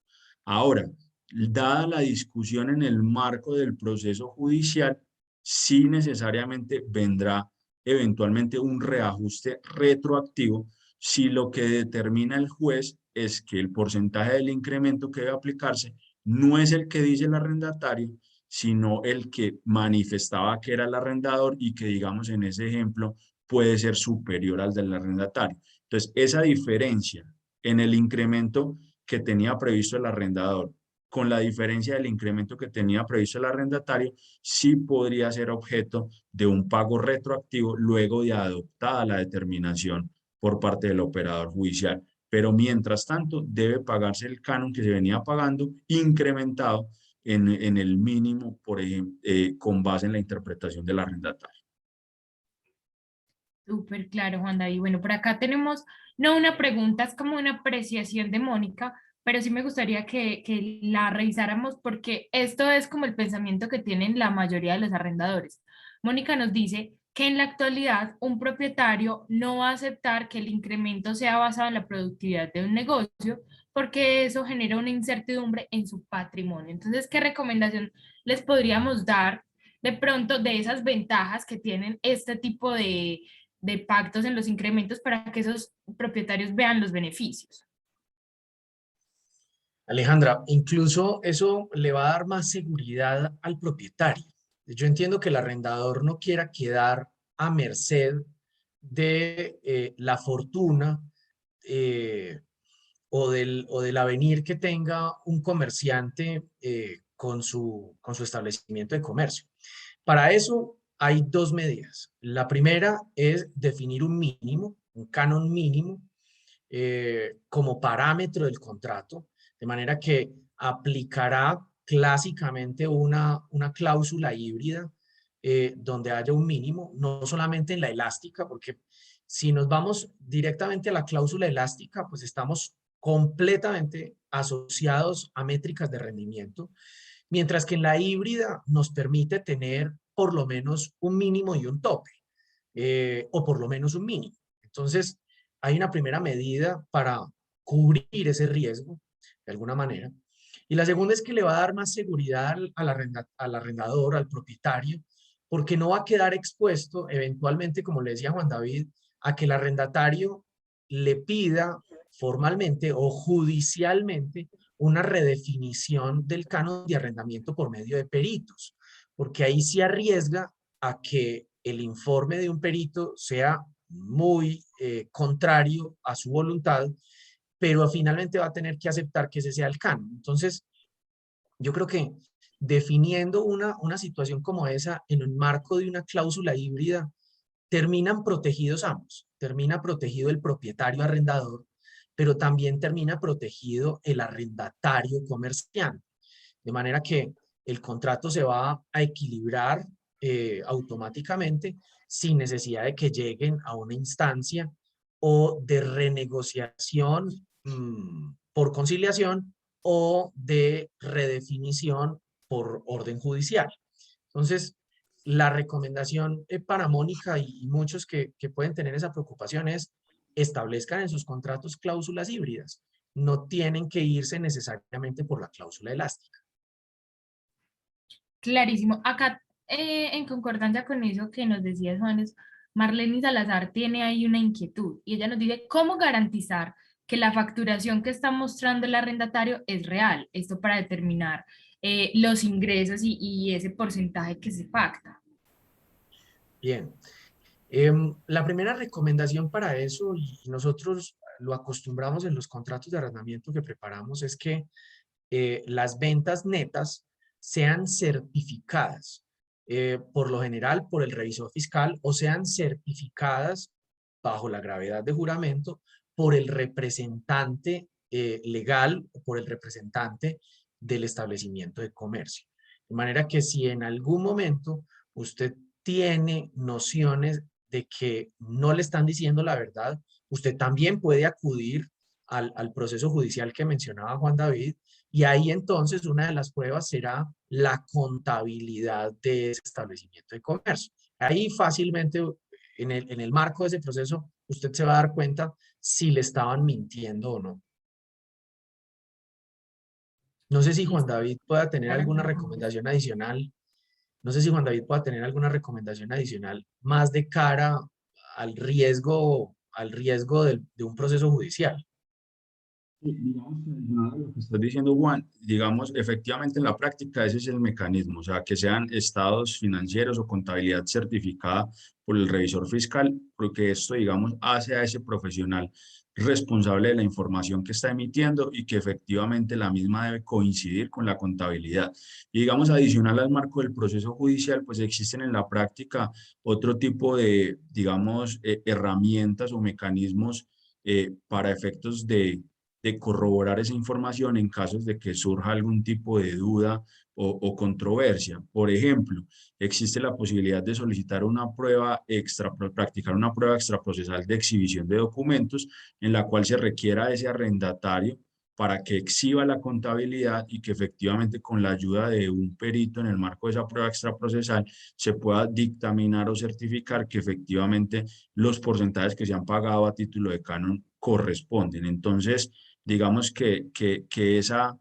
Ahora, dada la discusión en el marco del proceso judicial, sí necesariamente vendrá eventualmente un reajuste retroactivo si lo que determina el juez es que el porcentaje del incremento que debe aplicarse no es el que dice el arrendatario, sino el que manifestaba que era el arrendador y que, digamos, en ese ejemplo puede ser superior al del arrendatario. Entonces, esa diferencia en el incremento que tenía previsto el arrendador con la diferencia del incremento que tenía previsto el arrendatario, sí podría ser objeto de un pago retroactivo luego de adoptada la determinación por parte del operador judicial. Pero mientras tanto, debe pagarse el canon que se venía pagando, incrementado en el mínimo, por ejemplo, con base en la interpretación del arrendatario. Súper claro, Juan David. Bueno, por acá tenemos, no una pregunta, es como una apreciación de Mónica, pero sí me gustaría que la revisáramos porque esto es como el pensamiento que tienen la mayoría de los arrendadores. Mónica nos dice que en la actualidad un propietario no va a aceptar que el incremento sea basado en la productividad de un negocio porque eso genera una incertidumbre en su patrimonio. Entonces, ¿qué recomendación les podríamos dar de pronto de esas ventajas que tienen este tipo de pactos en los incrementos para que esos propietarios vean los beneficios? Alejandra, incluso eso le va a dar más seguridad al propietario. Yo entiendo que el arrendador no quiera quedar a merced de la fortuna o del avenir que tenga un comerciante con su establecimiento de comercio. Para eso hay dos medidas. La primera es definir un mínimo, un canon mínimo, como parámetro del contrato, de manera que aplicará clásicamente una cláusula híbrida donde haya un mínimo, no solamente en la elástica, porque si nos vamos directamente a la cláusula elástica, pues estamos completamente asociados a métricas de rendimiento, mientras que en la híbrida nos permite tener por lo menos un mínimo y un tope, o por lo menos un mínimo. Entonces, hay una primera medida para cubrir ese riesgo, de alguna manera. Y la segunda es que le va a dar más seguridad al arrendador, al propietario, porque no va a quedar expuesto eventualmente, como le decía Juan David, a que el arrendatario le pida formalmente o judicialmente una redefinición del canon de arrendamiento por medio de peritos, porque ahí se arriesga a que el informe de un perito sea muy contrario a su voluntad pero finalmente va a tener que aceptar que ese sea el canon. Entonces, yo creo que definiendo una situación como esa en el marco de una cláusula híbrida, terminan protegidos ambos. Termina protegido el propietario arrendador, pero también termina protegido el arrendatario comerciante. De manera que el contrato se va a equilibrar automáticamente sin necesidad de que lleguen a una instancia o de renegociación por conciliación o de redefinición por orden judicial. Entonces, la recomendación para Mónica y muchos que pueden tener esa preocupación es establezcan en sus contratos cláusulas híbridas. No tienen que irse necesariamente por la cláusula elástica. Clarísimo. Acá, en concordancia con eso que nos decía Juanes, Marlene Salazar tiene ahí una inquietud y ella nos dice, ¿cómo garantizar que la facturación que está mostrando el arrendatario es real? Esto para determinar los ingresos y ese porcentaje que se pacta. Bien. La primera recomendación para eso, y nosotros lo acostumbramos en los contratos de arrendamiento que preparamos, es que las ventas netas sean certificadas, por lo general por el revisor fiscal, o sean certificadas bajo la gravedad de juramento por el representante legal o por el representante del establecimiento de comercio. De manera que si en algún momento usted tiene nociones de que no le están diciendo la verdad, usted también puede acudir al proceso judicial que mencionaba Juan David, y ahí entonces una de las pruebas será la contabilidad de ese establecimiento de comercio. Ahí fácilmente, en el marco de ese proceso, usted se va a dar cuenta si le estaban mintiendo o no. No sé si Juan David pueda tener alguna recomendación adicional. No sé si Juan David pueda tener alguna recomendación adicional más de cara al riesgo de un proceso judicial. Digamos que adicional a lo que estás diciendo, Juan, digamos, efectivamente en la práctica ese es el mecanismo, o sea, que sean estados financieros o contabilidad certificada por el revisor fiscal, porque esto, digamos, hace a ese profesional responsable de la información que está emitiendo y que efectivamente la misma debe coincidir con la contabilidad. Y digamos, adicional al marco del proceso judicial, pues existen en la práctica otro tipo de, digamos, herramientas o mecanismos para efectos de corroborar esa información en casos de que surja algún tipo de duda o controversia. Por ejemplo, existe la posibilidad de solicitar una prueba practicar una prueba extraprocesal de exhibición de documentos en la cual se requiera a ese arrendatario para que exhiba la contabilidad y que efectivamente con la ayuda de un perito en el marco de esa prueba extraprocesal se pueda dictaminar o certificar que efectivamente los porcentajes que se han pagado a título de canon corresponden. Entonces, digamos que esa,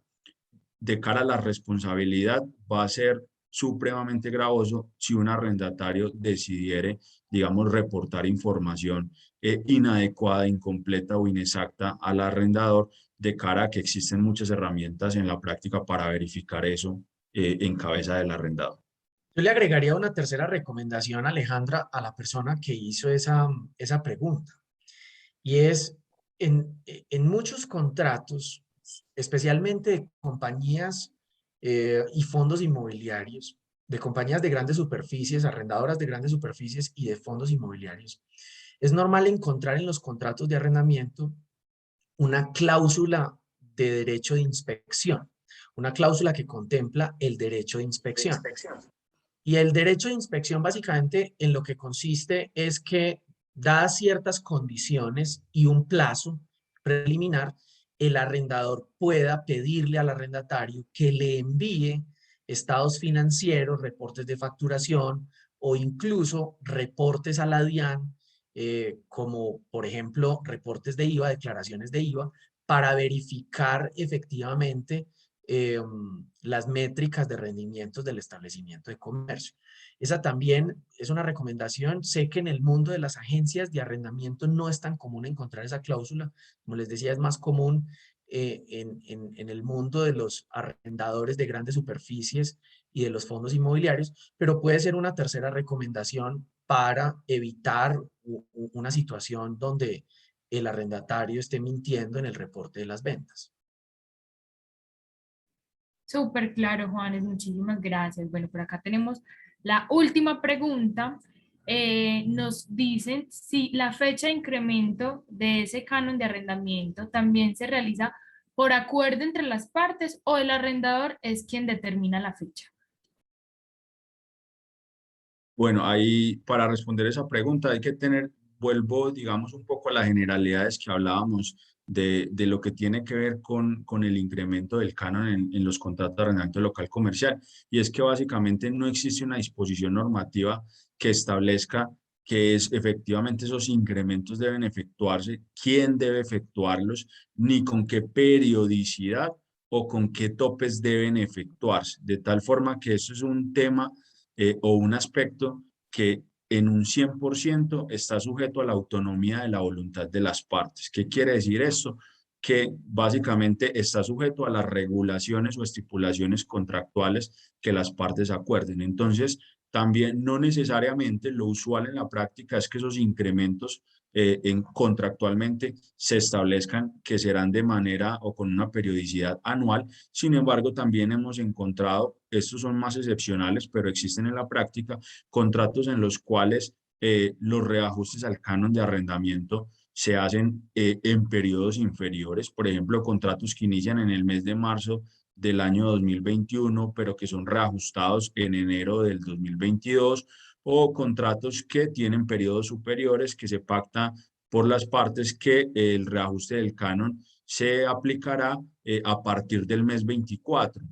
de cara a la responsabilidad, va a ser supremamente gravoso si un arrendatario decidiere, digamos, reportar información inadecuada, incompleta o inexacta al arrendador, de cara a que existen muchas herramientas en la práctica para verificar eso en cabeza del arrendador. Yo le agregaría una tercera recomendación, Alejandra, a la persona que hizo esa pregunta. Y es, en muchos contratos, especialmente de compañías y fondos inmobiliarios, de compañías de grandes superficies, arrendadoras de grandes superficies y de fondos inmobiliarios, es normal encontrar en los contratos de arrendamiento una cláusula de derecho de inspección, una cláusula que contempla el derecho de inspección. Y el derecho de inspección básicamente en lo que consiste es que, dadas ciertas condiciones y un plazo preliminar, el arrendador pueda pedirle al arrendatario que le envíe estados financieros, reportes de facturación o incluso reportes a la DIAN, como por ejemplo reportes de IVA, declaraciones de IVA, para verificar efectivamente las métricas de rendimientos del establecimiento de comercio. Esa también es una recomendación. Sé que en el mundo de las agencias de arrendamiento no es tan común encontrar esa cláusula. Como les decía, es más común en el mundo de los arrendadores de grandes superficies y de los fondos inmobiliarios, pero puede ser una tercera recomendación para evitar una situación donde el arrendatario esté mintiendo en el reporte de las ventas. Súper claro, Juanes, muchísimas gracias. Bueno, por acá tenemos la última pregunta. Nos dicen si la fecha de incremento de ese canon de arrendamiento también se realiza por acuerdo entre las partes o el arrendador es quien determina la fecha. Bueno, ahí para responder esa pregunta hay que tener, vuelvo, digamos, un poco a las generalidades que hablábamos de lo que tiene que ver con el incremento del canon en los contratos de arrendamiento local comercial. Y es que básicamente no existe una disposición normativa que establezca que efectivamente esos incrementos deben efectuarse, quién debe efectuarlos, ni con qué periodicidad o con qué topes deben efectuarse. De tal forma que eso es un tema o un aspecto que en un 100% está sujeto a la autonomía de la voluntad de las partes. ¿Qué quiere decir esto? Que básicamente está sujeto a las regulaciones o estipulaciones contractuales que las partes acuerden. Entonces, también no necesariamente lo usual en la práctica es que esos incrementos contractualmente se establezcan que serán de manera o con una periodicidad anual. Sin embargo, también hemos encontrado, estos son más excepcionales, pero existen en la práctica, contratos en los cuales los reajustes al canon de arrendamiento se hacen en periodos inferiores, por ejemplo, contratos que inician en el mes de marzo del año 2021, pero que son reajustados en enero del 2022, o contratos que tienen periodos superiores que se pacta por las partes que el reajuste del canon se aplicará a partir del mes 24.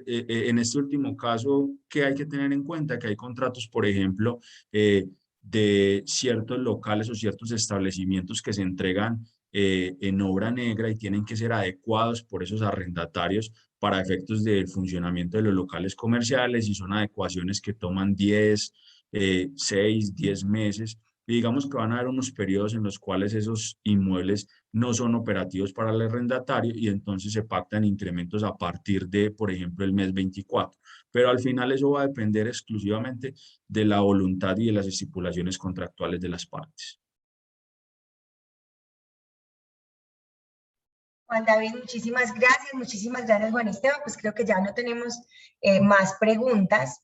En este último caso, ¿qué hay que tener en cuenta? Que hay contratos, por ejemplo, de ciertos locales o ciertos establecimientos que se entregan en obra negra y tienen que ser adecuados por esos arrendatarios para efectos del funcionamiento de los locales comerciales, y son adecuaciones que toman 6, 10 meses. Y digamos que van a haber unos periodos en los cuales esos inmuebles no son operativos para el arrendatario y entonces se pactan incrementos a partir de, por ejemplo, el mes 24. Pero al final eso va a depender exclusivamente de la voluntad y de las estipulaciones contractuales de las partes. Juan David, muchísimas gracias, Juan Esteban. Pues creo que ya no tenemos más preguntas.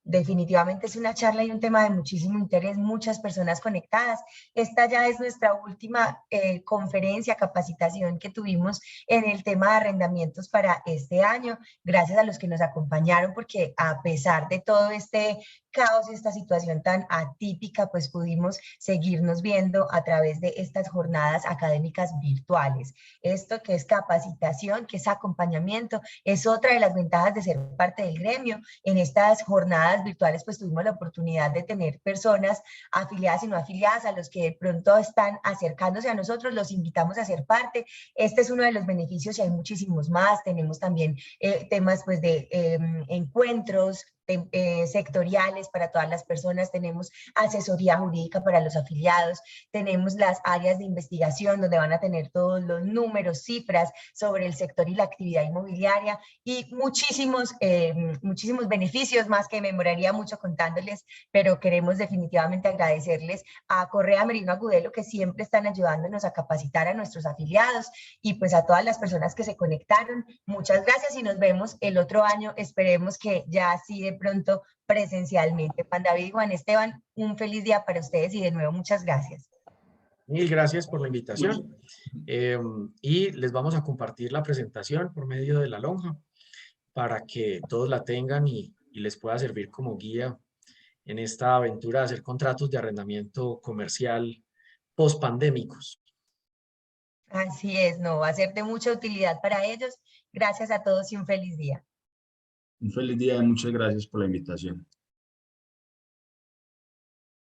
Definitivamente es una charla y un tema de muchísimo interés, muchas personas conectadas. Esta ya es nuestra última conferencia, capacitación que tuvimos en el tema de arrendamientos para este año. Gracias a los que nos acompañaron, porque a pesar de todo este caos, esta situación tan atípica, pues pudimos seguirnos viendo a través de estas jornadas académicas virtuales. Esto que es capacitación, que es acompañamiento, es otra de las ventajas de ser parte del gremio. En estas jornadas virtuales pues tuvimos la oportunidad de tener personas afiliadas y no afiliadas, a los que de pronto están acercándose a nosotros, los invitamos a ser parte. Este es uno de los beneficios y hay muchísimos más. Tenemos también temas pues de encuentros sectoriales para todas las personas, tenemos asesoría jurídica para los afiliados, tenemos las áreas de investigación donde van a tener todos los números, cifras sobre el sector y la actividad inmobiliaria, y muchísimos beneficios más que me demoraría mucho contándoles, pero queremos definitivamente agradecerles a Correa Merino Agudelo, que siempre están ayudándonos a capacitar a nuestros afiliados, y pues a todas las personas que se conectaron. Muchas gracias y nos vemos el otro año. Esperemos que ya así de pronto presencialmente. Juan David y Juan Esteban, un feliz día para ustedes y de nuevo muchas gracias. Mil gracias por la invitación. Y les vamos a compartir la presentación por medio de la lonja para que todos la tengan y les pueda servir como guía en esta aventura de hacer contratos de arrendamiento comercial post-pandémicos. Así es, no, va a ser de mucha utilidad para ellos. Gracias a todos y un feliz día. Un feliz día y muchas gracias por la invitación.